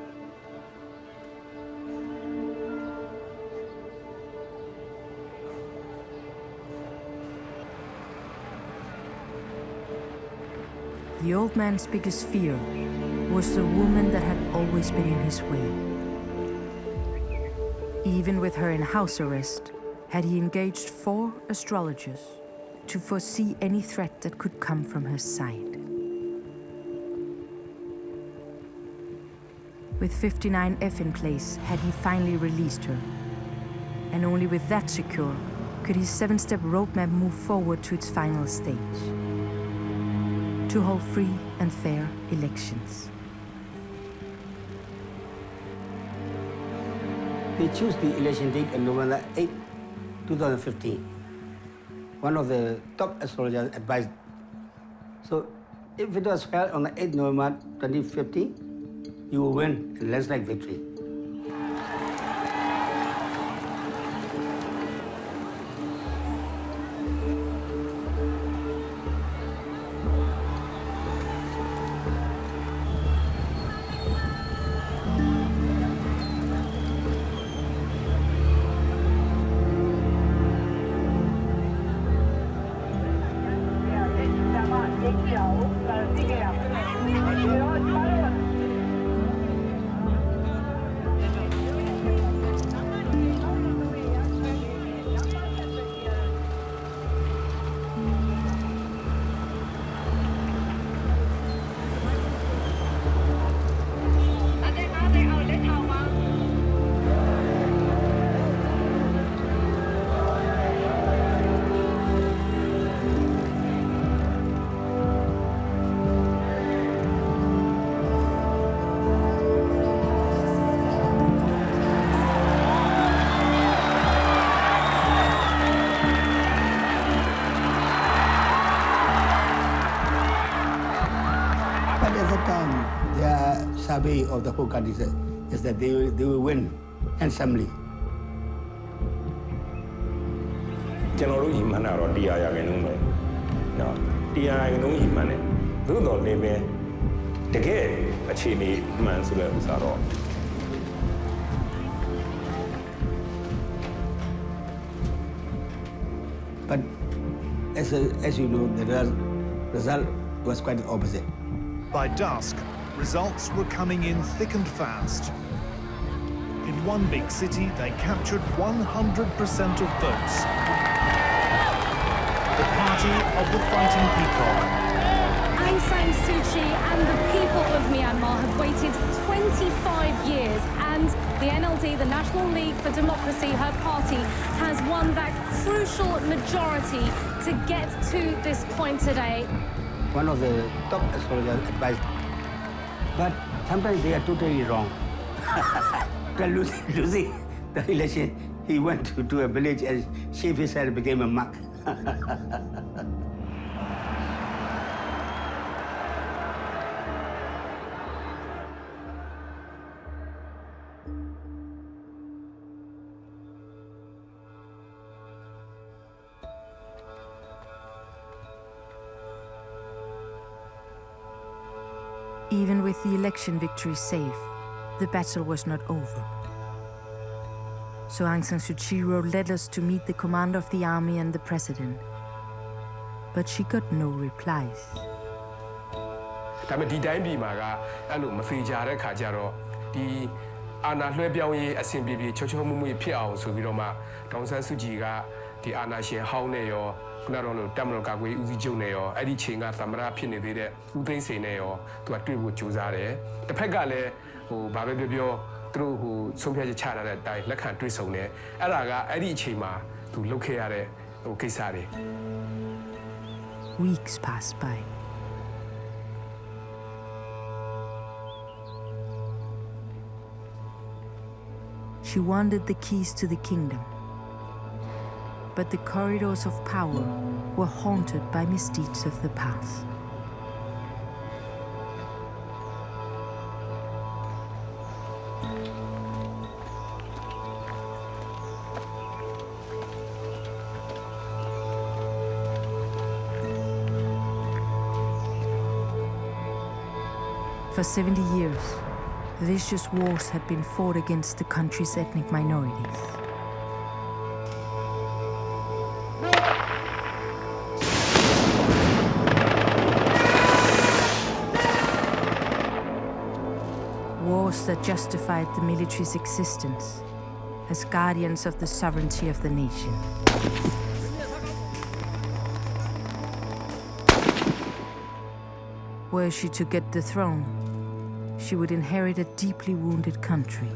The old man's biggest fear was the woman that had always been in his way. Even with her in house arrest, had he engaged 4 astrologers to foresee any threat that could come from her side. With 59F in place, had he finally released her. And only with that secure, could his 7-step roadmap move forward to its final stage. To hold free and fair elections. They chose the election date on November 8, 2015. One of the top astrologers advised. So if it was held on the 8th November 2015, you will win a landslide victory. survey of the whole country is that they will win handsomely. ကျွန်တော်တို့ညီမှန်းတာတော့တရားရခိုင်နှုန်းပဲเนาะတရားရခိုင်နှုန်းညီမှန်းတယ်သို့တော်လည်းပဲတကယ်အခြေအနေမှန်ဆိုတဲ့ဥစ္စာတော့ But as you know, the result was quite the opposite. By dusk, results were coming in thick and fast. In one big city, they captured 100% of votes. The party of the fighting peacock. Aung San Suu Kyi and the people of Myanmar have waited 25 years, and the NLD, the National League for Democracy, her party, has won that crucial majority to get to this point today. One of the top astrologers advised, but sometimes they are totally wrong. Losing the election, he went to a village and shaved his head and became a monk. Even with the election victory safe, the battle was not over. So Aung San Suu Kyi wrote letters to meet the commander of the army and the president. But she got no replies. ဒါပေမဲ့ဒီတိုင်းပြည်မှာကအဲ့လိုမဖေကြတဲ့ခါကျတော့ဒီအာဏာလွှဲပြောင်းရေးအဆင်ပြေပြေချောချောမွေ့မွေ့ဖြစ်အောင်ဆိုပြီးတော့မှဒေါန်ဆန်းစုကြည်ကဒီအာဏာရှင်ဟောင်းနဲ့ရောခုနကတော့လို့တက်မလို့ကာကွယ်ဦးစီးချုပ်နဲ့ရောအဲ့ဒီချိန်ကသမရဖြစ်နေသေးတဲ့ဦးသိန်းစိန်နဲ့ရောသူကတွေ့ဖို့ကြိုးစားတယ်တစ်ဖက်ကလည်းဘာပဲပြောပြောသူတို့ဆုံးဖြတ်ချက်ချထားတဲ့အတိုင်းလက်ခံတွေ့ဆုံတယ်အဲ့ဒါကအဲ့ဒီအချိန်မှာသူလုပ်ခဲ့ရတဲ့ကိစ္စတွေ Weeks passed by. She wanted the keys to the kingdom, but the corridors of power were haunted by misdeeds of the past. For 70 years, vicious wars had been fought against the country's ethnic minorities. Wars that justified the military's existence as guardians of the sovereignty of the nation. Were she to get the throne, she would inherit a deeply wounded country.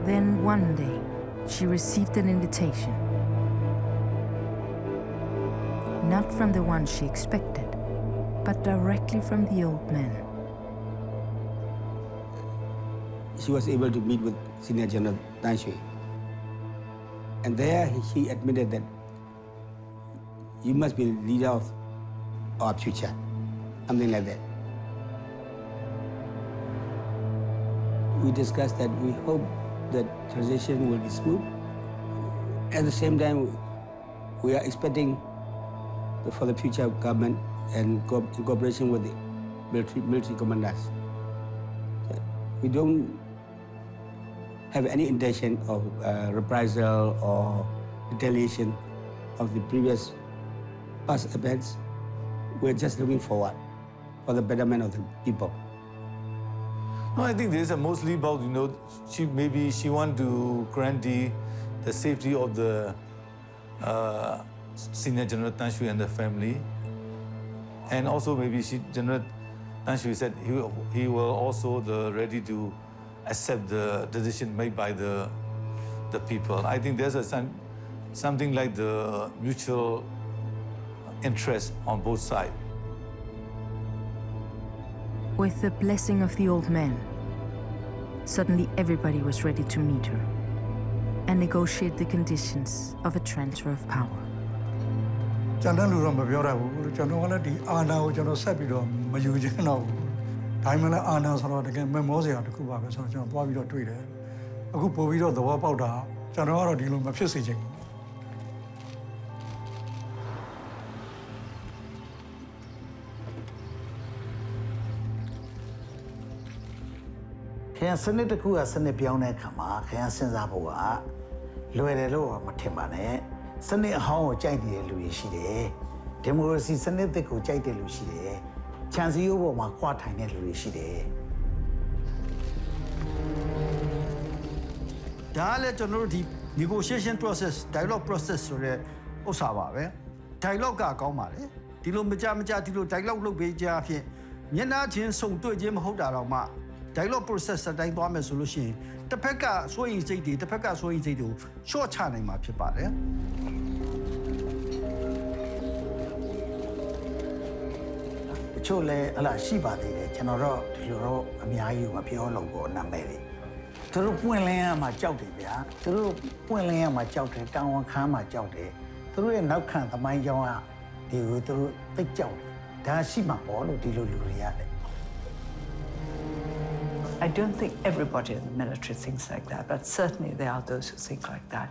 Then one day, she received an invitation. Not from the one she expected, but directly from the old man. She was able to meet with Senior General Than Shwe. And there he admitted that you must be the leader of our future, something like that. We discussed that we hope that transition will be smooth. At the same time, we are expecting for the future government and in cooperation with the military commanders. We don't have any intention of reprisal or retaliation of the previous past events. We're just looking forward for the betterment of the people. No, I think there's mostly about, she want to guarantee the safety of the Senior General Than Shwe and the family. And also maybe General Than Shwe said he will also ready to accept the decision made by the people. I think there's something like the mutual interest on both sides. With the blessing of the old man, suddenly everybody was ready to meet her and negotiate the conditions of a transfer of power. ကျန်တဲ့လူတော့မပြောတတ်ဘူးကျွန်တော်ကလည်းဒီအာဏာကိုကျွန်တော်ဆက်ပြီးတော့မယူချင်တော့ဘူးဒါမှလည်းအာဏာဆိုတော့တကယ်မမောစရာတစ်ခုပါပဲဆိုတော့ကျွန်တော်သွားပြီးတော့တွေ့တယ်အခုပို့ပြီးတော့သဘောပေါက်တာကျွန်တော်ကတော့ဒီလိုမဖြစ်စေချင်ဘူးခရစနစ်တစ်ခုကစနစ်ပြောင်းတဲ့အခါမှာခရစဉ်းစားဖို့ကလွယ်တယ်လို့မထင်ပါနဲ့စနစ်အဟောင်းကိုကြိုက်နေတဲ့လူတွေရှိတယ်ဒီမိုကရေစီစနစ်သစ်ကိုကြိုက်တဲ့လူရှိတယ်ခြံစည်းရိုးပေါ်မှာခွာထိုင်တဲ့လူတွေရှိတယ်ဒါလည်းကျွန်တော်တို့ဒီ negotiation process dialogue process ဆိုတဲ့ဥစ္စာပါပဲ dialogue ကကောင်းပါလေဒီလိုမကြဒီလို dialogue လုပ်ပေးကြအဖြစ်မျက်နှာချင်းစုံတွေ့ခြင်းမဟုတ်တာတော့မှ dialogue process စတိုင်းသွားမယ်ဆိုလို့ရှိရင်တစ်ဖက်ကစိုးရိမ်စိတ်တွေတစ်ဖက်ကစိုးရိမ်စိတ်တွေကိုရှော့ချနိုင်မှာဖြစ်ပါတယ်တချို့လည်းဟလာရှိပါသေးတယ်ကျွန်တော်တော့ဒီလိုတော့အများကြီးမပြောလို့ပေါ့နာမည်တွေသူတို့ပွင့်လင်းရမှာကြောက်တယ်ဗျာသူတို့ပွင့်လင်းရမှာကြောက်တယ်တောင်ဝန်ခမ်းမှာကြောက်တယ်သူတို့ရဲ့နောက်ခံသမိုင်းကြောင်းကဒီကိုသူတို့သိကြောက်တယ်ဒါရှိမှာပေါ့လို့ဒီလိုလူတွေရတယ်I don't think everybody in the military thinks like that, but certainly there are those who think like that.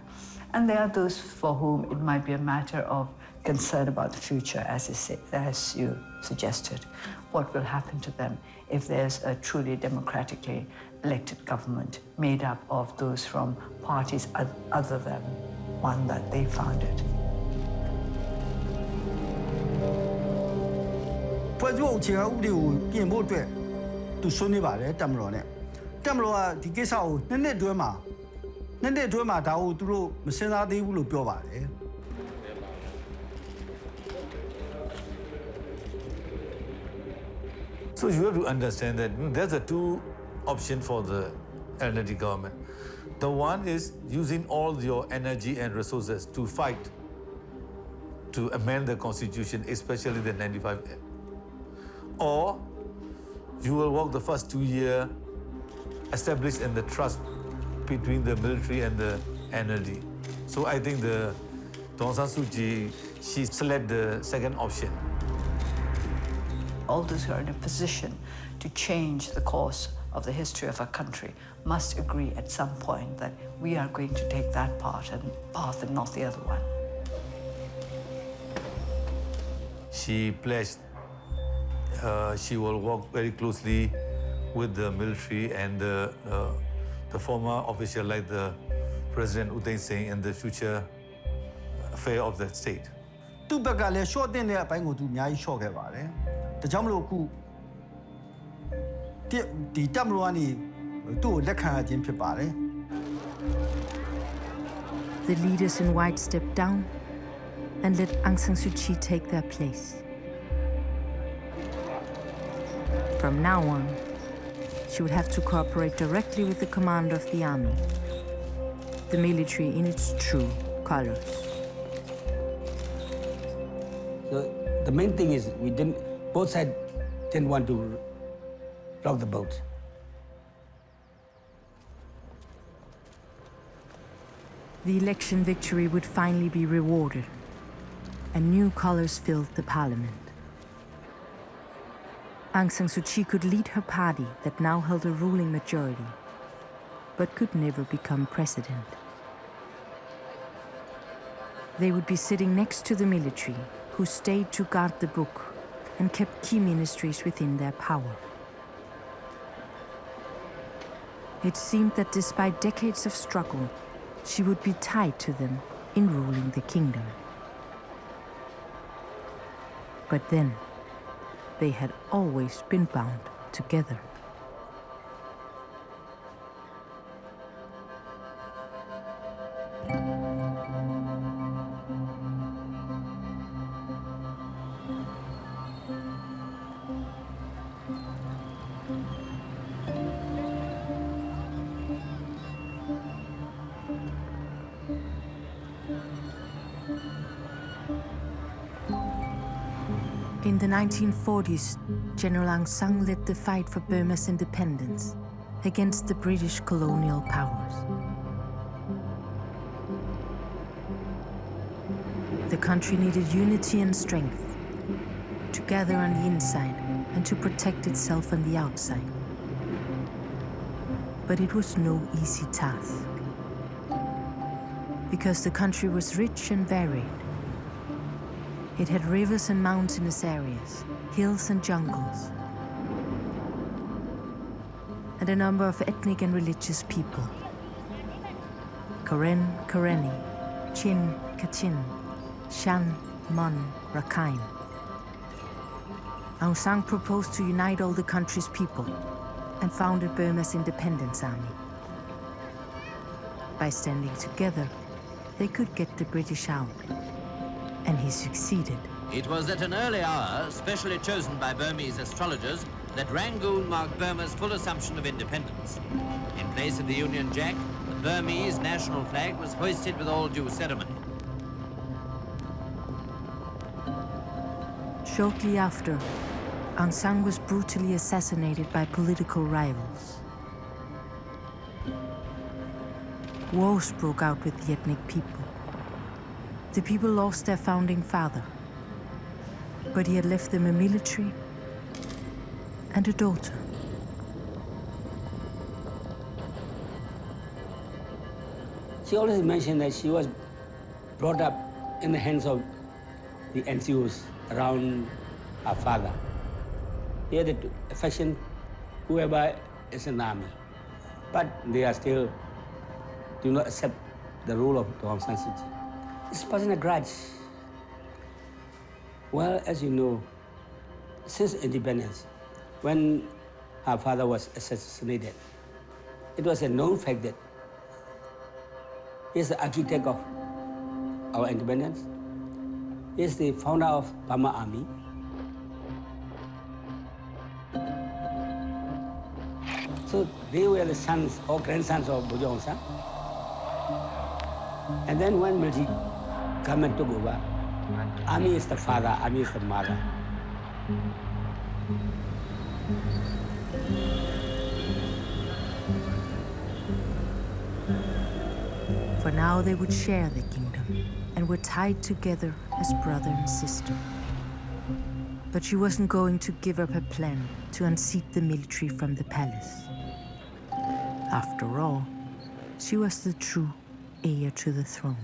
And there are those for whom it might be a matter of concern about the future, as you suggested. What will happen to them if there's a truly democratically elected government made up of those from parties other than one that they founded? ဖွဲ့စည်းပုံအခြေခံဥပဒေကိုပြင်ဖို့အတွက်သူဆွေးနွေးပါတယ်တက်မတော်နဲ့တက်မတော်ကဒီကိစ္စကိုနှစ်အတွင်းမှာဒါကိုသူတို့မစင်စားသေးဘူးလို့ပြောပါတယ် So you have to understand that there's a two option for the LND government. The one is using all your energy and resources to fight to amend the constitution, especially the 95. Or you will work the first 2 years established in the trust between the military and the NLD. So I think the Aung San Suu Kyi, she selected the second option. All those who are in a position to change the course of the history of our country must agree at some point that we are going to take that path and not the other one. She pledged she will work very closely with the military and the former official like the President U Thein Sein in the future affair of the state. သူ့ဘက်ကလည်း short တဲ့အပိုင်းကိုသူအများကြီး short ခဲ့ပါတယ်။ဒါကြောင့်မလို့အခုဒီတက်မလို့ကနေသူ့ကိုလက်ခံရခြင်းဖြစ်ပါတယ် The leaders in white stepped down and let Aung San Suu Kyi take their place. From now on, she would have to cooperate directly with the commander of the army, the military in its true colors. So the main thing is both sides didn't want to rock the boat. The election victory would finally be rewarded, and new colors filled the parliament. Aung San Suu Kyi could lead her party that now held a ruling majority, but could never become president. They would be sitting next to the military, who stayed to guard the book and kept key ministries within their power. It seemed that despite decades of struggle, she would be tied to them in ruling the kingdom. But then, they had always been bound together. In the 1940s, General Aung San led the fight for Burma's independence against the British colonial powers. The country needed unity and strength, to gather on the inside and to protect itself on the outside. But it was no easy task, because the country was rich and varied. It had rivers and mountainous areas, hills and jungles, and a number of ethnic and religious people. Karen, Karenni, Chin, Kachin, Shan, Mon, Rakhine. Aung San proposed to unite all the country's people and founded Burma's independence army. By standing together, they could get the British out, and he succeeded. It was at an early hour, specially chosen by Burmese astrologers, that Rangoon marked Burma's full assumption of independence. In place of the Union Jack, the Burmese national flag was hoisted with all due ceremony. Shortly after, Aung San was brutally assassinated by political rivals. Wars broke out with the ethnic people. The people lost their founding father, but he had left them a military and a daughter. She always mentioned that she was brought up in the hands of the NCOs around her father. They had to affection whoever is in the army, but they are still do not accept the rule of Aung San Suu Kyi. It's passing a grudge. Well, as you know, since independence, when her father was assassinated, it was a known fact that he's the architect of our independence. He's the founder of Burma Army. So they were the sons or grandsons of Bojo Aung San. And then when military government took over, army is the father, army is the mother. For now, they would share the kingdom and were tied together as brother and sister. But she wasn't going to give up her plan to unseat the military from the palace. After all, she was the true heir to the throne.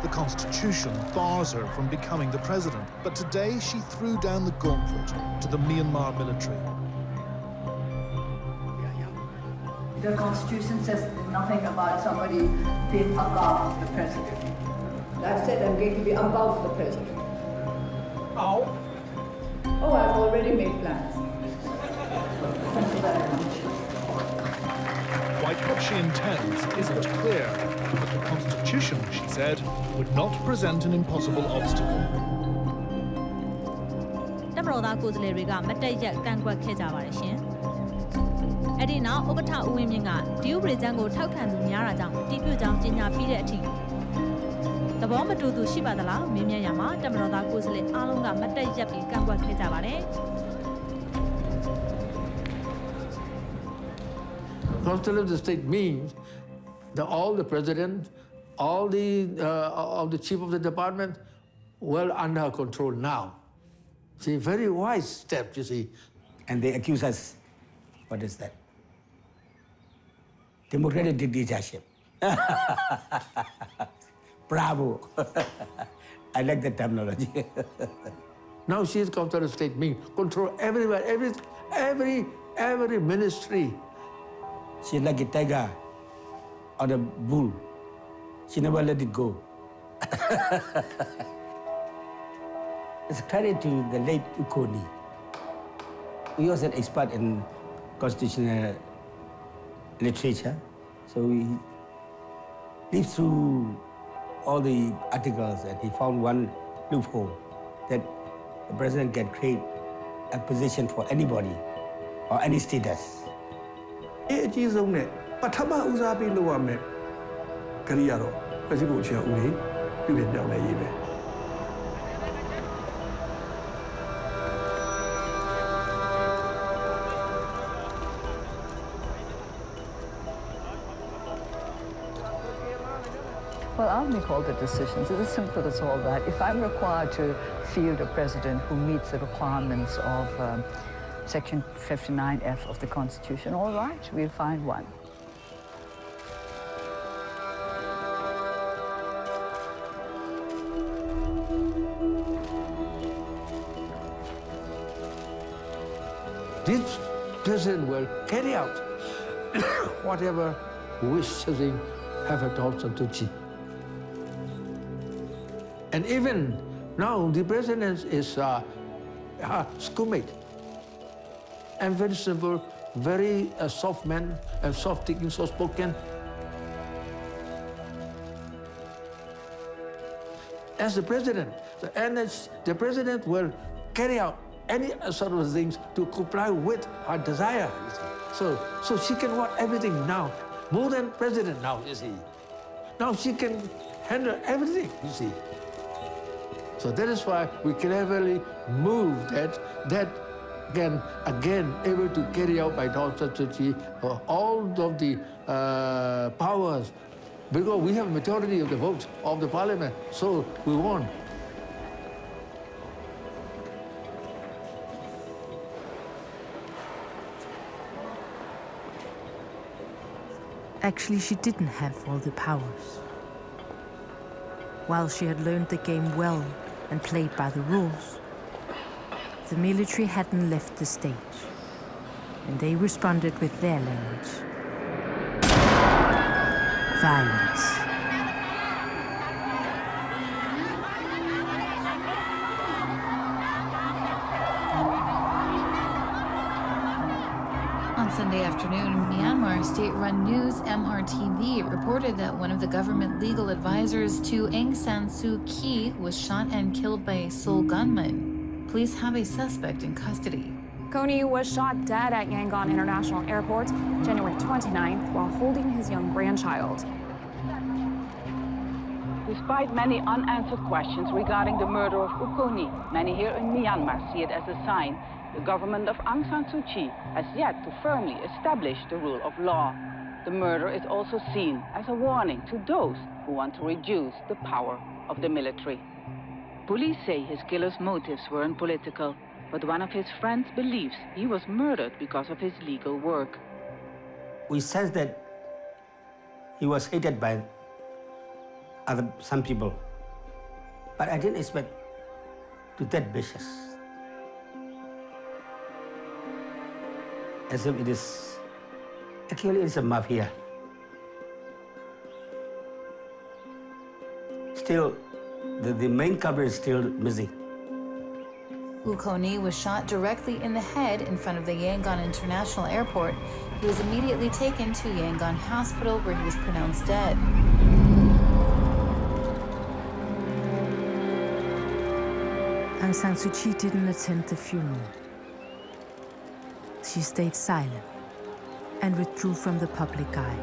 The Constitution bars her from becoming the president, but today she threw down the gauntlet to the Myanmar military. The Constitution says nothing about somebody being above the president. I've said I'm going to be above the president. How? Oh, I've already made plans. Thank you very much. Quite what she intends isn't clear, but the Constitution, she said, would not present an impossible obstacle. တမတော်သားကိုယ်စားလှယ်တွေကမတက်ရက်ကန့်ကွက်ခဲ့ကြပါတယ်ရှင်။အဲ့ဒီနောက်ဥက္ကဋ္ဌဦးဝင်းမြင့်ကဒီဥပဒေကြမ်းကိုထောက်ခံသူများတာကြောင့်တီးပြကြောင်းကြေညာပြီးတဲ့အထိသဘောမတူသူရှိပါသလားလို့မေးမြန်းရမှာတမတော်သားကိုယ်စားလှယ်အားလုံးကမတက်ရက်ပြီးကန့်ကွက်ခဲ့ကြပါတယ်။ Constitution of the state means that all the president, all the chief of the department, well under her control now. See, very wise step, you see. And they accuse us, what is that? Democratic dictatorship. Bravo. I like the terminology. Now she is Constitution of the state means control everywhere, every ministry. She's like a tiger or a bull. She never let it go. It's credit to the late Ukoni. He was an expert in constitutional literature. So he lived through all the articles and he found one loophole that the president can create a position for anybody or any status. အကြီးဆုံးနဲ့ပထမဦးစားပေးလုပ်ရမယ်ခရီးရတော့ပြည်သူ့အခြေဥပဒေပြုပြင်ပြောင်းလဲရေးပဲ The can't make all the decisions. It's as simple as all that. If I'm required to field a president who meets the requirements of Section 59F of the Constitution, all right, we'll find one. This president will carry out whatever wishes he have at Aung San Suu Kyi. And even now, the president is schoolmate and very simple, very soft man and soft thinking, soft spoken. As the president, the president will carry out any sort of things to comply with her desire, you see. So she can want everything now, more than president now, you see. Now she can handle everything, you see. So that is why we cleverly move that can again able to carry out by Aung San Suu Kyi all of the powers, because we have a majority of the votes of the parliament, so we won. Actually, she didn't have all the powers. While she had learned the game well and played by the rules, the military hadn't left the stage, and they responded with their language. Violence. On Sunday afternoon, Myanmar state-run news MRTV reported that one of the government legal advisors to Aung San Suu Kyi was shot and killed by a sole gunman. Police have a suspect in custody. Kony was shot dead at Yangon International Airport January 29th while holding his young grandchild. Despite many unanswered questions regarding the murder of Kony, many here in Myanmar see it as a sign the government of Aung San Suu Kyi has yet to firmly establish the rule of law. The murder is also seen as a warning to those who want to reduce the power of the military. Police say his killer's motives weren't political, but one of his friends believes he was murdered because of his legal work. We sense that he was hated by some people, but I didn't expect to that vicious. As if it is, actually it's a mafia. Still, the main culprit is still missing. Kony was shot directly in the head in front of the Yangon International Airport. He was immediately taken to Yangon Hospital where he was pronounced dead. Aung San Suu Kyi didn't attend the funeral. She stayed silent and withdrew from the public eye.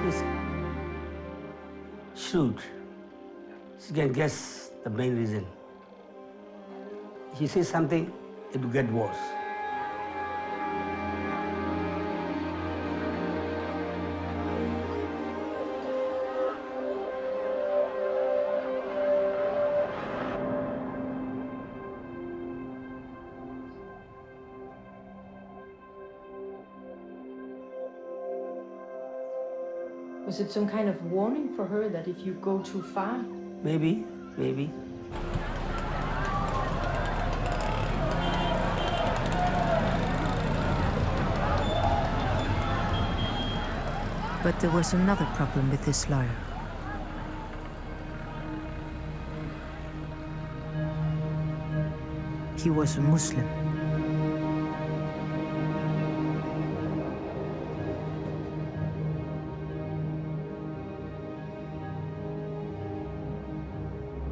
She's shrewd. She can guess the main reason. She says something, it will get worse. Was it some kind of warning for her that if you go too far? Maybe. But there was another problem with this lawyer. He was a Muslim.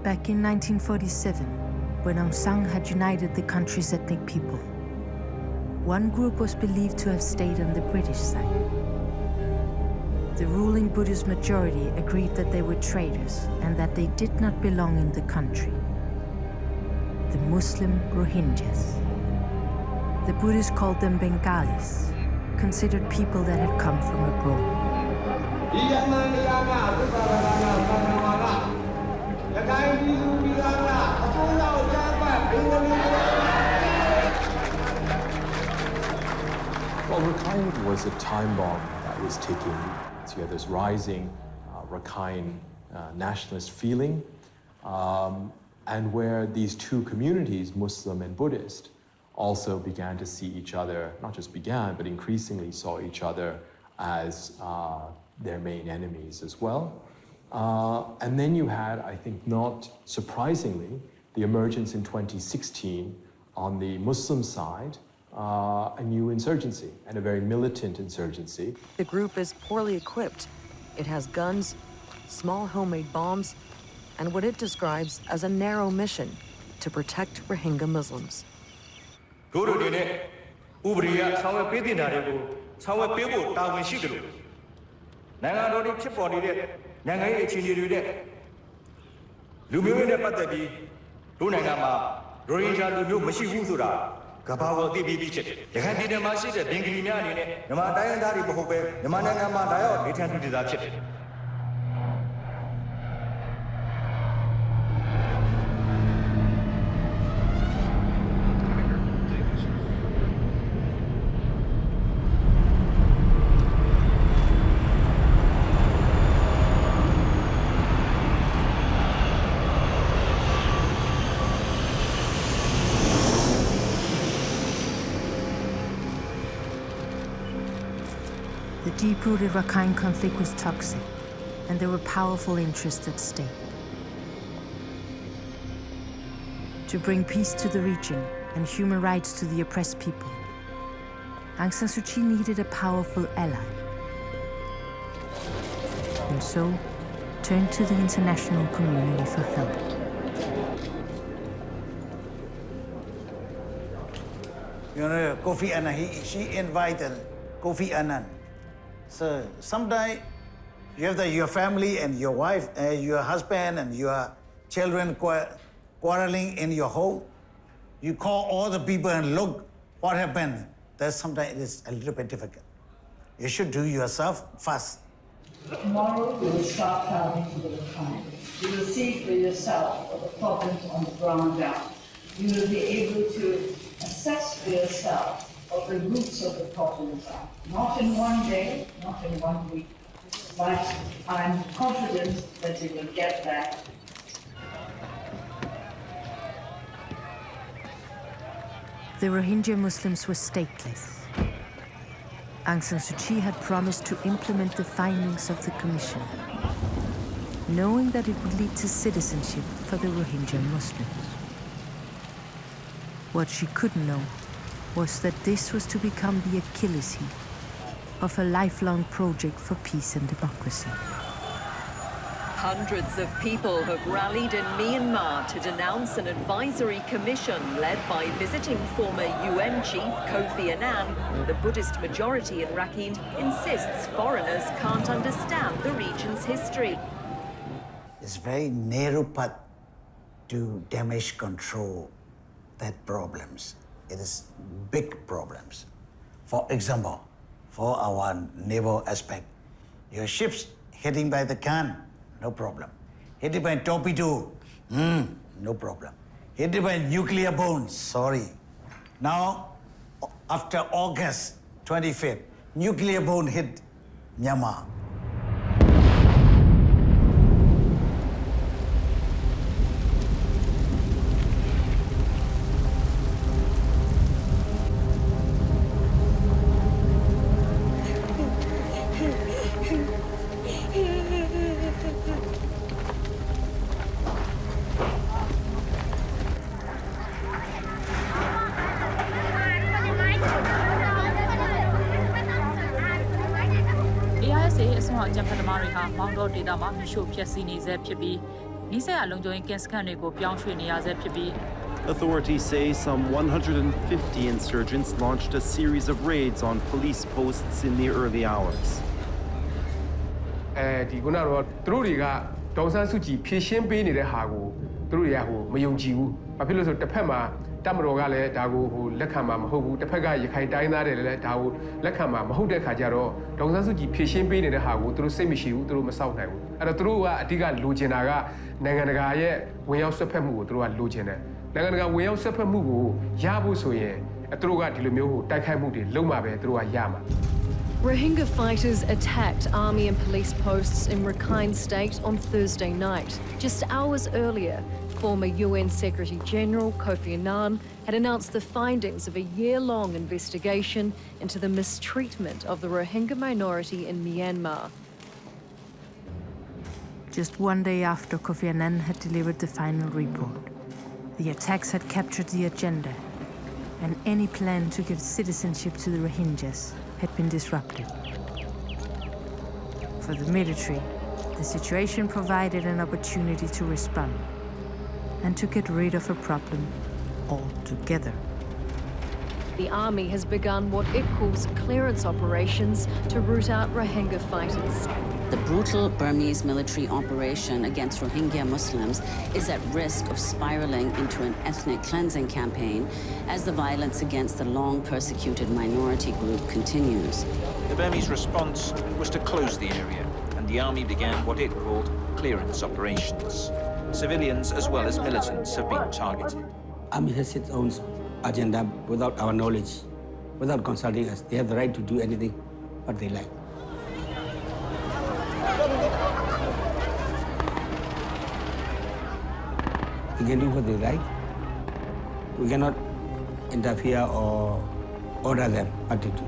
Back in 1947, when Aung San had united the country's ethnic people, one group was believed to have stayed on the British side. The ruling Buddhist majority agreed that they were traitors and that they did not belong in the country. The Muslim Rohingyas. The Buddhists called them Bengalis, considered people that had come from abroad. Well, Rakhine was a time bomb that was ticking. So you had this rising Rakhine nationalist feeling, and where these two communities, Muslim and Buddhist, also began to see each other, not just began, but increasingly saw each other as their main enemies as well. And then you had, I think not surprisingly, the emergence in 2016 on the Muslim side, a new insurgency, and a very militant insurgency. The group is poorly equipped. It has guns, small homemade bombs, and what it describes as a narrow mission to protect Rohingya Muslims. The deep-rooted Rakhine conflict was toxic, and there were powerful interests at stake. To bring peace to the region and human rights to the oppressed people, Aung San Suu Kyi needed a powerful ally, and so turned to the international community for help. You know, Kofi Annan, she invited Kofi Annan. So sometime you have your family and your wife, your husband and your children quarreling in your home. You call all the people and look what happened. That sometimes it is a little bit difficult. You should do yourself first. Tomorrow you will start traveling to the Rakhine. You will see for yourself what the problems on the ground are. You will be able to assess for yourself what the roots of the problems are. Not in one day, not in 1 week, but I'm confident that you will get there. The Rohingya Muslims were stateless. Aung San Suu Kyi had promised to implement the findings of the commission, knowing that it would lead to citizenship for the Rohingya Muslims. What she couldn't know was that this was to become the Achilles heel of a lifelong project for peace and democracy. Hundreds of people have rallied in Myanmar to denounce an advisory commission led by visiting former UN chief Kofi Annan. The Buddhist majority in Rakhine insists foreigners can't understand the region's history. It's very narrow path to damage control that problems. It is big problems. For example, for our naval aspect, your ships hitting by the gun, no problem. Hit by torpedo, no problem. Hit by nuclear bombs, sorry. Now, after August 25th, nuclear bomb hit Myanmar. Authorities say some 150 insurgents launched a series of raids on police posts in the early hours. ဒီခုနကတော့သူတို့တွေကဒေါ်ဆန်းစုကြည်ဖြည့်ရှင်းပေးနေတဲ့ဟာကိုသူတို့တွေကမယုံကြည်ဘူး။ဘာဖြစ်လို့ဆိုတစ်ဖက်မှာ တမတော်ကလည်းဒါကိုလက်ခံမှာမဟုတ်ဘူးတစ်ဖက်ကရခိုင်တိုင်းသားတွေလည်းဒါကိုလက်ခံမှာမဟုတ်တဲ့ခါကျတော့ဒေါ်အောင်ဆန်းစုကြည်ဖြည့်ရှင်းပေးနေတဲ့ဟာကိုသူတို့စိတ်မရှိဘူးသူတို့မစောင့်နိုင်ဘူးအဲ့တော့သူတို့ကအဓိကလိုချင်တာကနိုင်ငံတကာရဲ့ဝင်ရောက်ဆွတ်ဖက်မှုကိုသူတို့ကလိုချင်တယ်နိုင်ငံတကာဝင်ရောက်ဆွတ်ဖက်မှုကိုရဖို့ဆိုရင်သူတို့ကဒီလိုမျိုးတိုက်ခိုက်မှုတွေလုပ်မှာပဲသူတို့ကရမှာRohingya fighters attacked army and police posts in Rakhine State on Thursday night. Just hours earlier, former UN Secretary General Kofi Annan had announced the findings of a year-long investigation into the mistreatment of the Rohingya minority in Myanmar. Just one day after Kofi Annan had delivered the final report, the attacks had captured the agenda, and any plan to give citizenship to the Rohingyas had been disrupted. For the military, the situation provided an opportunity to respond and to get rid of a problem altogether. The army has begun what it calls clearance operations to root out Rohingya fighters. The brutal Burmese military operation against Rohingya Muslims is at risk of spiraling into an ethnic cleansing campaign as the violence against the long persecuted minority group continues. The Burmese response was to close the area, and the army began what it called clearance operations. Civilians as well as militants have been targeted. Army has its own agenda without our knowledge, without consulting us. They have the right to do anything what they like. We can do what they like. We cannot interfere or order them what to do.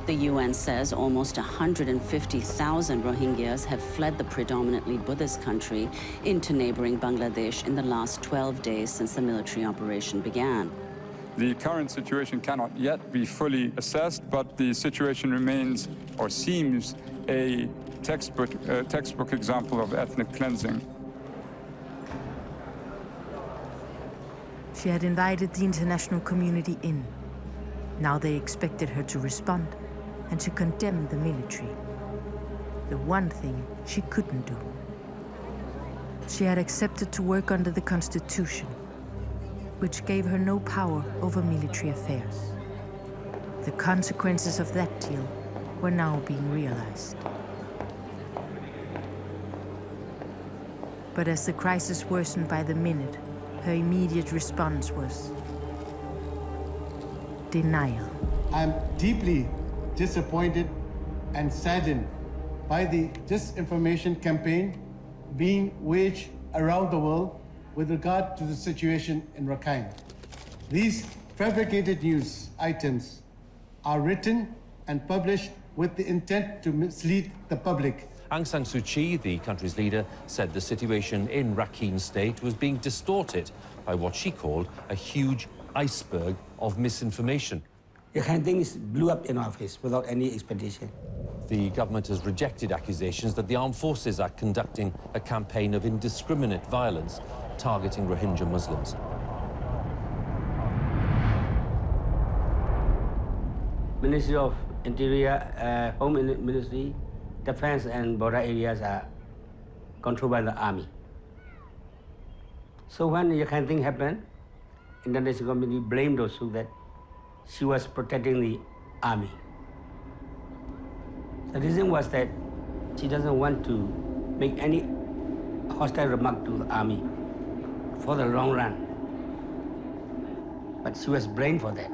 The UN says almost 150,000 Rohingyas have fled the predominantly Buddhist country into neighboring Bangladesh in the last 12 days since the military operation began. The current situation cannot yet be fully assessed, but the situation remains or seems a textbook example of ethnic cleansing. She had invited the international community in. Now they expected her to respond and to condemn the military. The one thing she couldn't do. She had accepted to work under the Constitution, which gave her no power over military affairs. The consequences of that deal were now being realized. But as the crisis worsened by the minute, her immediate response was denial. I'm deeply disappointed and saddened by the disinformation campaign being waged around the world with regard to the situation in Rakhine. These fabricated news items are written and published with the intent to mislead the public. Aung San Suu Kyi, the country's leader, said the situation in Rakhine State was being distorted by what she called a huge iceberg of misinformation. The kind of thing blew up in our face without any expectation. The government has rejected accusations that the armed forces are conducting a campaign of indiscriminate violence targeting Rohingya Muslims. Ministry of Interior, Home Ministry, Defense and border areas are controlled by the army. So when the kind of thing happened, international community blamed also that she was protecting the army. The reason was that she doesn't want to make any hostile remark to the army for the long run. But she was blamed for that.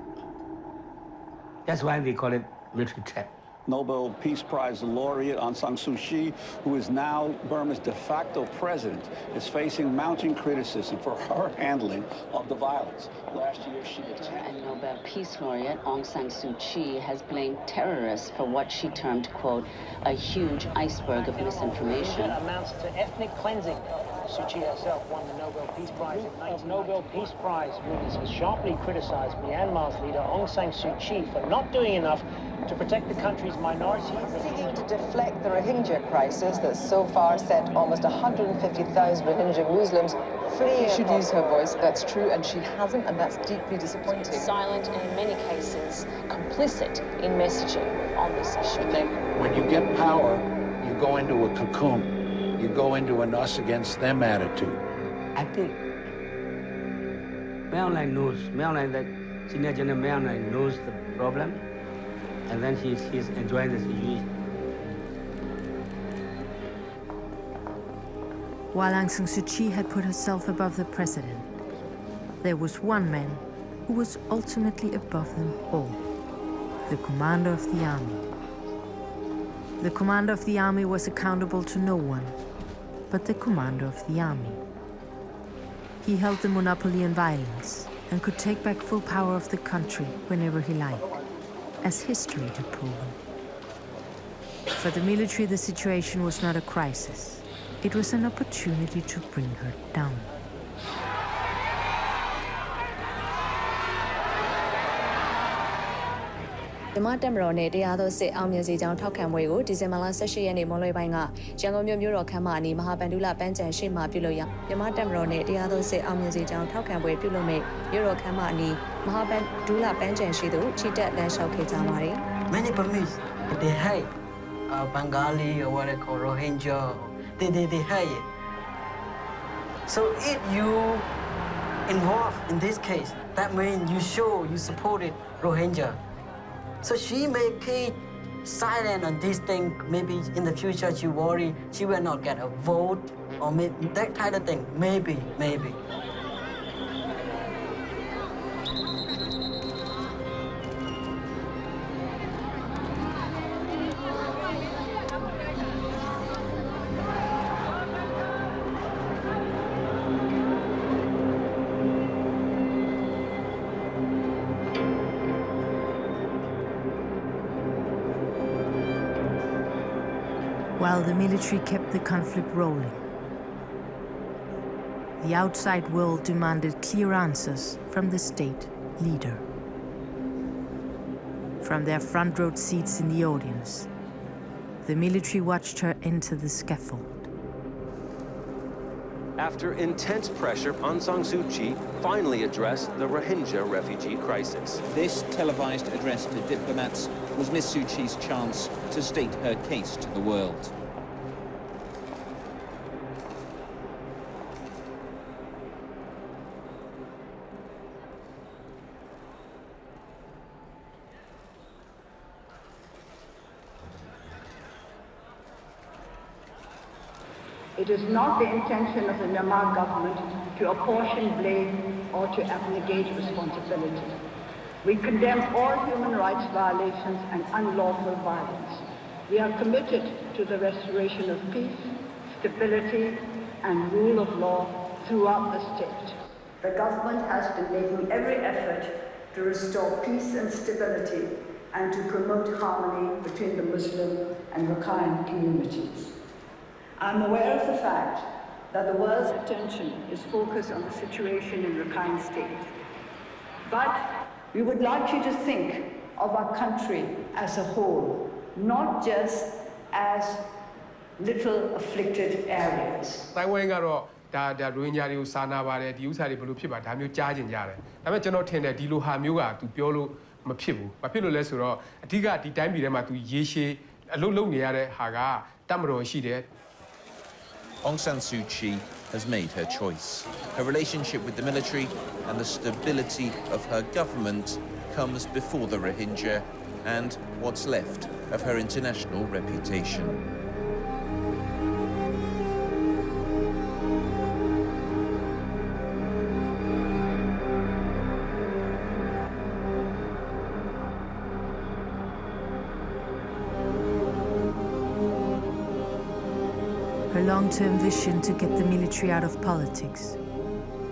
That's why they call it military trap. Nobel Peace Prize laureate Aung San Suu Kyi, who is now Burma's de facto president, is facing mounting criticism for her handling of the violence. Last year, she attacked... And Nobel Peace laureate Aung San Suu Kyi has blamed terrorists for what she termed, quote, a huge iceberg of misinformation. Amounts to ethnic cleansing. Suu Kyi herself won the Nobel Peace Prize in 1990. Nobel Peace Prize winners has sharply criticized Myanmar's leader Aung San Suu Kyi for not doing enough to protect the country's minority. Seeking to deflect the Rohingya crisis that so far sent almost 150,000 Rohingya Muslims fleeing. She should use her voice, that's true, and she hasn't, and that's deeply disappointing. Silent and in many cases complicit in messaging on this issue. I think when you get power, you go into a cocoon. You go into an us against them attitude. I think Myanmar knows, Myanmar, that Senior General Myanmar knows the problem, and then he's enjoying the situation. While Aung San Suu Kyi had put herself above the president, there was one man who was ultimately above them all, the commander of the army. The commander of the army was accountable to no one but the commander of the army. He held the monopoly on violence and could take back full power of the country whenever he liked, as history had proven. For the military, the situation was not a crisis. It was an opportunity to bring her down. Democratic နဲ့တရားသောစစ်အောင်မြင်စေကြောင်းထောက်ခံပွဲကိုဒီဇင်ဘာလ18ရက်နေ့မွန်းလွဲပိုင်းကရန်ကုန်မြို့တော်ခမ်းမအနီးမဟာဗန္ဓုလပန်းခြံရှိမှပြုလုပ်ရာDemocratic နဲ့တရားသောစစ်အောင်မြင်စေကြောင်းထောက်ခံပွဲပြုလုပ်မဲ့မြို့တော်ခမ်းမအနီးမဟာဗန္ဓုလပန်းခြံရှိသူချီတက်လမ်းလျှောက်ခဲ့ကြပါတယ် Many Burmese they hate Bengali or what they call Rohingya. They hate it. So if you involved in this case, that means you show you supported Rohingya. So she may keep silent on this thing. Maybe in the future she worry she will not get a vote or maybe that kind of thing. Maybe. While the military kept the conflict rolling, the outside world demanded clear answers from the state leader. From their front row seats in the audience, the military watched her enter the scaffold. After intense pressure, Aung San Suu Kyi finally addressed the Rohingya refugee crisis. This televised address to diplomats was Ms. Suu Kyi's chance to state her case to the world. It is not the intention of the Myanmar government to apportion blame or to abnegate responsibility. We condemn all human rights violations and unlawful violence. We are committed to the restoration of peace, stability, and rule of law throughout the state. The government has been making every effort to restore peace and stability and to promote harmony between the Muslim and Rakhine communities. I'm aware of the fact that the world's attention is focused on the situation in Rakhine State. But we would like you to think of our country as a whole, not just as little afflicted areas. တိုင်းဝိုင်းကတော့ဒါရိုဟင်ဂျာတွေကိုစာနာပါတယ်ဒီဥစ္စာတွေဘယ်လိုဖြစ်ပါဒါမျိုးကြားကျင်ကြတယ်ဒါပေမဲ့ကျွန်တော်ထင်တယ်ဒီလိုဟာမျိုးက तू ပြောလို့မဖြစ်ဘူးဘာဖြစ်လို့လဲဆိုတော့အဓိကဒီတိုင်းပြည်ထဲမှာ तू ရေရှည်အလုပ်လုပ်နေရတဲ့ဟာကတပ်မတော်ရှိတယ် Aung San Suu Kyi has made her choice. Her relationship with the military and the stability of her government comes before the Rohingya and what's left of her international reputation. Her long-term vision to get the military out of politics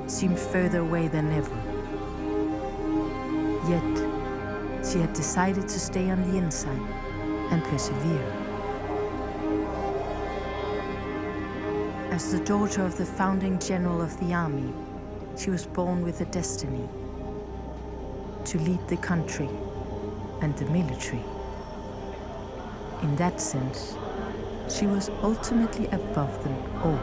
seemed further away than ever. Yet, she had decided to stay on the inside and persevere. As the daughter of the founding general of the army, she was born with a destiny to lead the country and the military. In that sense, she was ultimately above them all.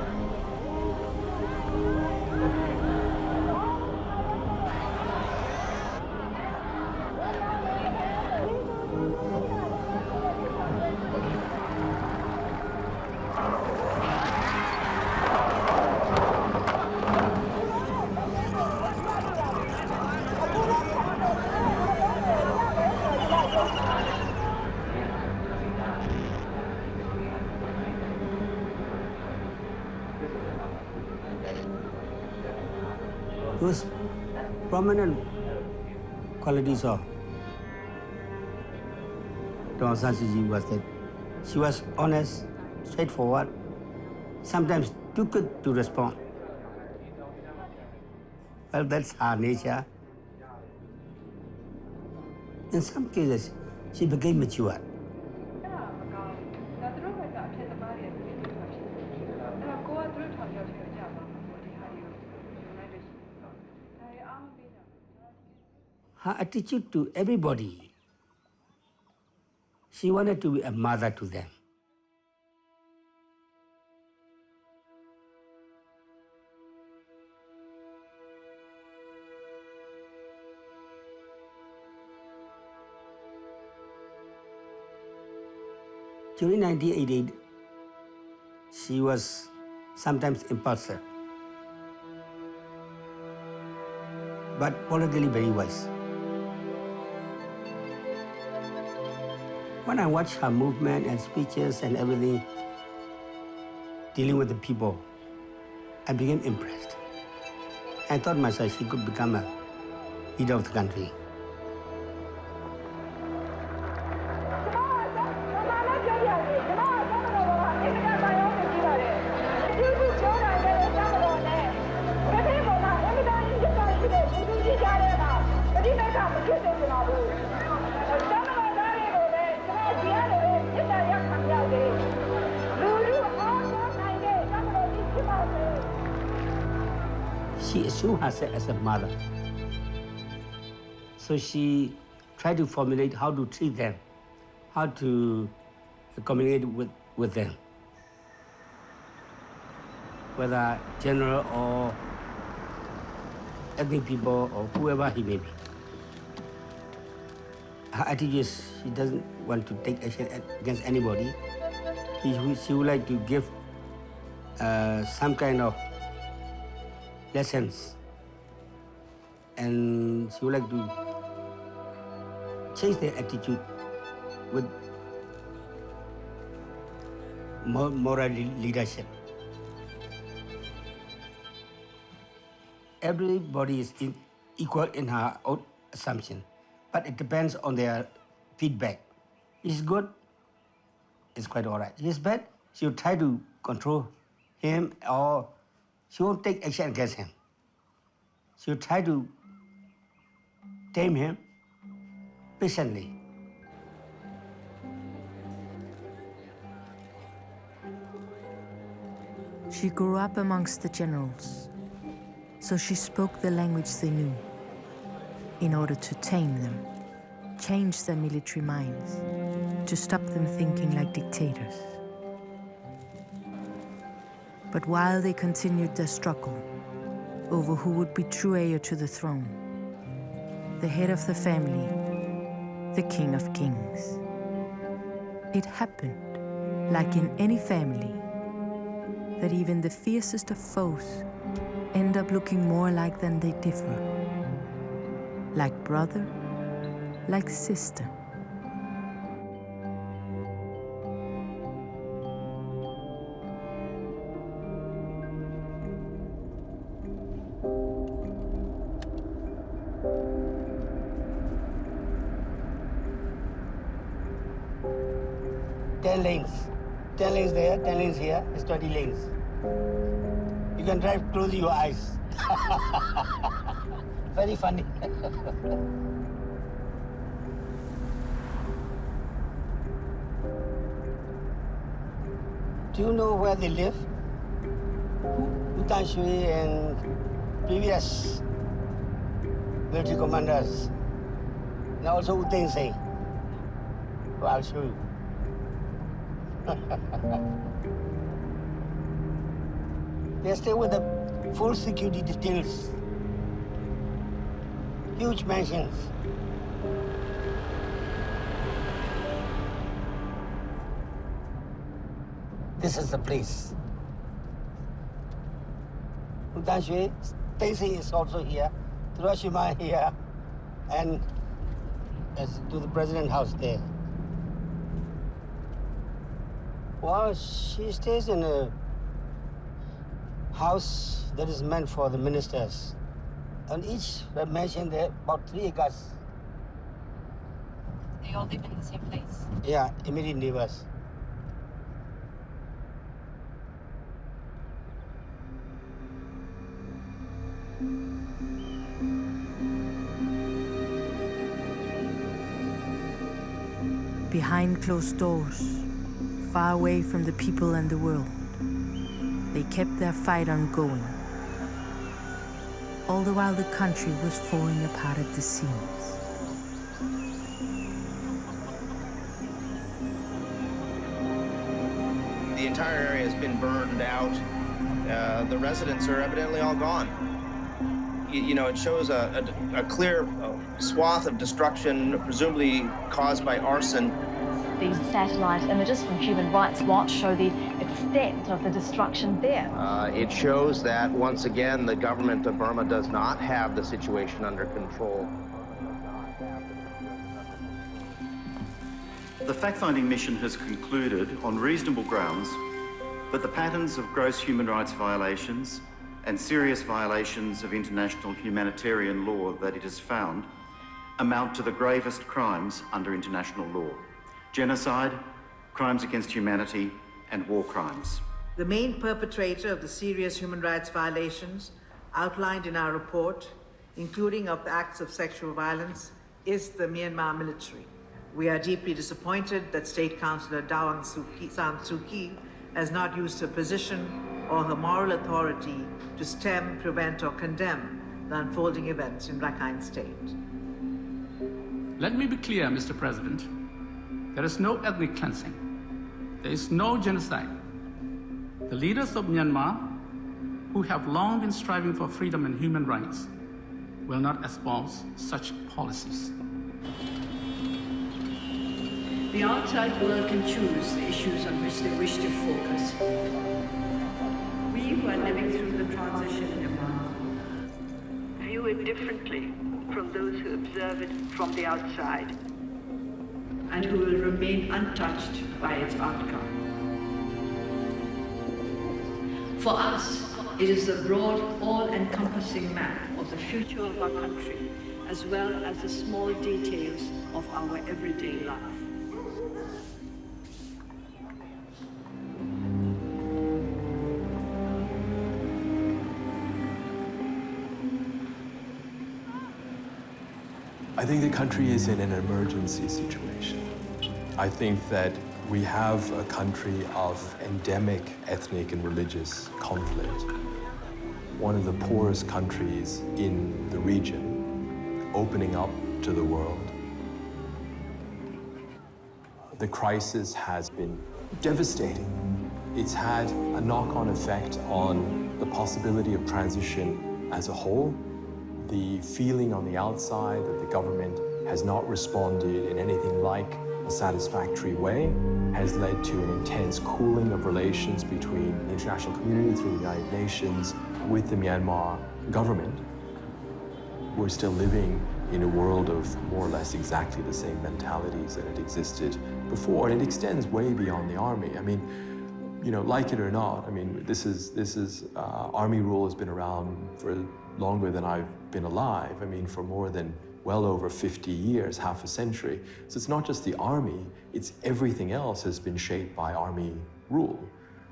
those prominent qualities of Aung San Suu Kyi was that she was honest, straightforward, sometimes too good to respond. Well, that's her nature. In some cases, she became mature. Her attitude to everybody, she wanted to be a mother to them. During 1988, she was sometimes impulsive, but politically very wise. When I watched her movement and speeches and everything, dealing with the people, I became impressed. I thought myself she could become a leader of the country. She assumed herself as a mother. So she tried to formulate how to treat them, how to communicate with them, whether general or ethnic people or whoever he may be. Her attitude is she doesn't want to take action against anybody. She would like to give some kind of lessons, and she would like to change their attitude with moral leadership. Everybody is equal in her own assumption, but it depends on their feedback. It's good, it's quite all right. It's bad, she will try to control him, or she won't take action against him. She will try to tame him patiently. She grew up amongst the generals, so she spoke the language they knew in order to tame them, change their military minds, to stop them thinking like dictators. But while they continued their struggle over who would be true heir to the throne, the head of the family, the King of Kings, it happened, like in any family, that even the fiercest of foes end up looking more alike than they differ, like brother, like sister. Lanes. 10 lanes there, 10 lanes here, it's 20 lanes. You can drive close to your eyes. Very funny. Do you know where they live? Aung San Suu Kyi and previous military commanders, and also Wu Say. Well, I'll show you. They stay with the full security details. Huge mansions. This is the place. Aung San Suu Kyi, Stacy is also here, Hiroshima here, and to the president house there. Well, she stays in a house that is meant for the ministers And each mentioned there about 3 acres. They all live in the same place. Yeah, immediate neighbors. Behind closed doors, far away from the people and the world, they kept their fight on going. All the while the country was falling apart at the seams. The entire area has been burned out. The residents are evidently all gone. You know, it shows a clear swath of destruction, presumably caused by arson. These satellite images from Human Rights Watch show the extent of the destruction there. It shows that, once again, the government of Burma does not have the situation under control. The fact-finding mission has concluded, on reasonable grounds, that the patterns of gross human rights violations and serious violations of international humanitarian law that it has found amount to the gravest crimes under international law: genocide, crimes against humanity, and war crimes. The main perpetrator of the serious human rights violations outlined in our report, including of the acts of sexual violence, is the Myanmar military. We are deeply disappointed that State Councillor Aung San Suu Kyi has not used her position or her moral authority to stem, prevent, or condemn the unfolding events in Rakhine State. Let me be clear, Mr. President. There is no ethnic cleansing. There is no genocide. The leaders of Myanmar, who have long been striving for freedom and human rights, will not espouse such policies. The outside world can choose the issues on which they wish to focus. We who are living through the transition in Myanmar view it differently from those who observe it from the outside, and who will remain untouched by its outcome. For us, it is the broad, all-encompassing map of the future of our country, as well as the small details of our everyday life. I think the country is in an emergency situation. I think that we have a country of endemic ethnic and religious conflict. One of the poorest countries in the region, opening up to the world. The crisis has been devastating. It's had a knock-on effect on the possibility of transition as a whole. The feeling on the outside that the government has not responded in anything like a satisfactory way has led to an intense cooling of relations between the international community through the United Nations with the Myanmar government. We're still living in a world of more or less exactly the same mentalities that had existed before, and it extends way beyond the army. I mean, you know, like it or not, I mean, this is army rule has been around for longer than I've been alive. I mean, for more than well over 50 years, half a century. So it's not just the army, it's everything else has been shaped by army rule.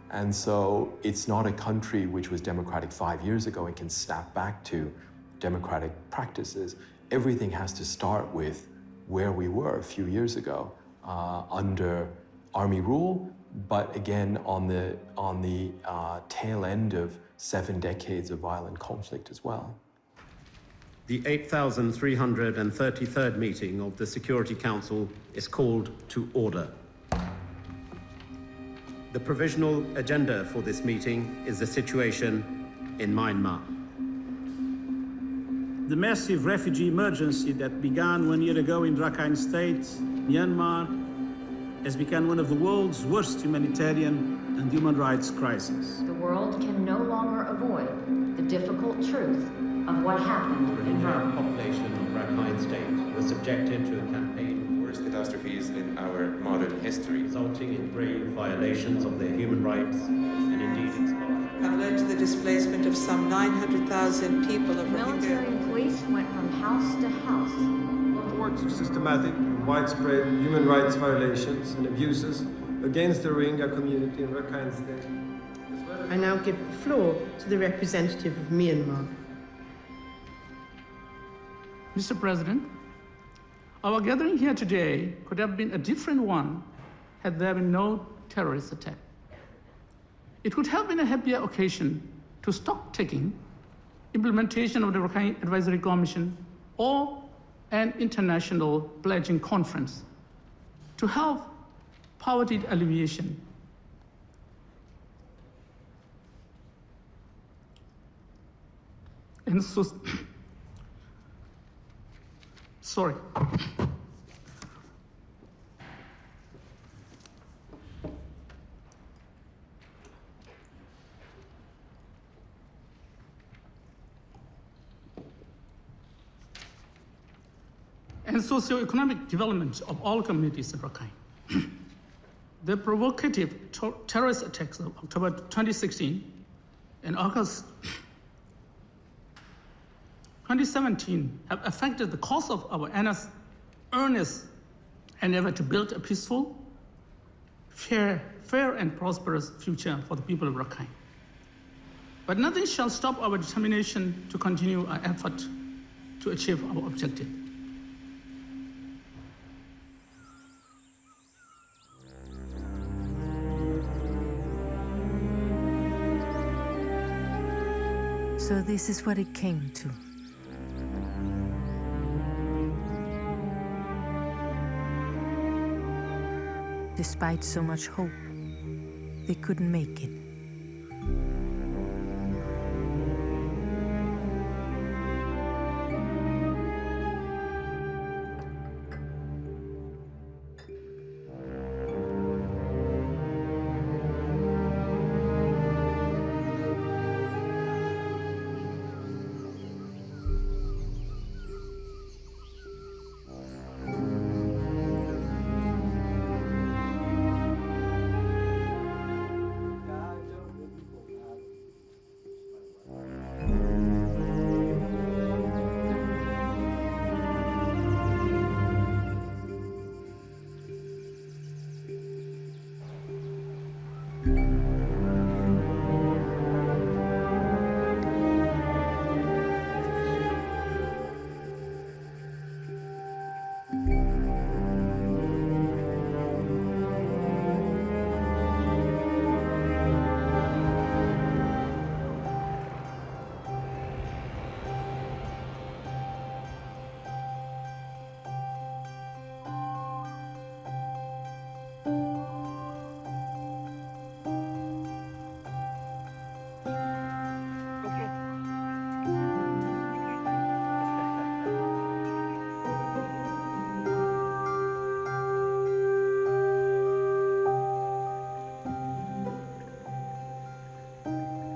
And so it's not a country which was democratic 5 years ago and can snap back to democratic practices. Everything has to start with where we were a few years ago under army rule, but again on the tail end of 7 decades of violent conflict as well. The 8,333rd meeting of the Security Council is called to order. The provisional agenda for this meeting is the situation in Myanmar. The massive refugee emergency that began 1 year ago in Rakhine State, Myanmar, has become one of the world's worst humanitarian and human rights crises. The world can no longer avoid the difficult truth of what happened in Burma. The population of Rakhine State was subjected to a campaign of worst catastrophes in our modern history, resulting in grave violations of their human rights and indeed expulsion. Have led to the displacement of some 900,000 people of Rohingya. Military and police went from house to house. Reports of systematic and widespread human rights violations and abuses against the Rohingya community in Rakhine State. I now give the floor to the representative of Myanmar. Mr. President, our gathering here today could have been a different one had there been no terrorist attack. It could have been a happier occasion to stop taking implementation of the Rakhine Advisory Commission or an international pledging conference to help poverty alleviation. And so, sorry. And socio-economic development of all communities in Rakhine. The provocative terrorist attacks of October 2016 and August 2017 have affected the cause of our earnest endeavor to build a peaceful, fair and prosperous future for the people of Rakhine. But nothing shall stop our determination to continue our effort to achieve our objective. So this is what it came to. Despite so much hope, they couldn't make it.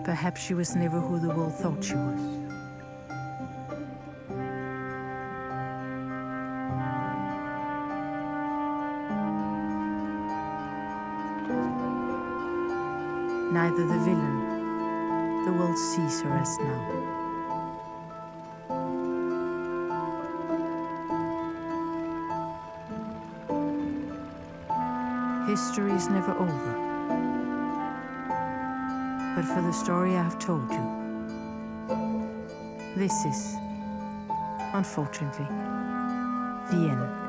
Perhaps she was never who the world thought she was. Neither the villain the world sees her as now. History is never over. But for the story I have told you, this is, unfortunately, the end.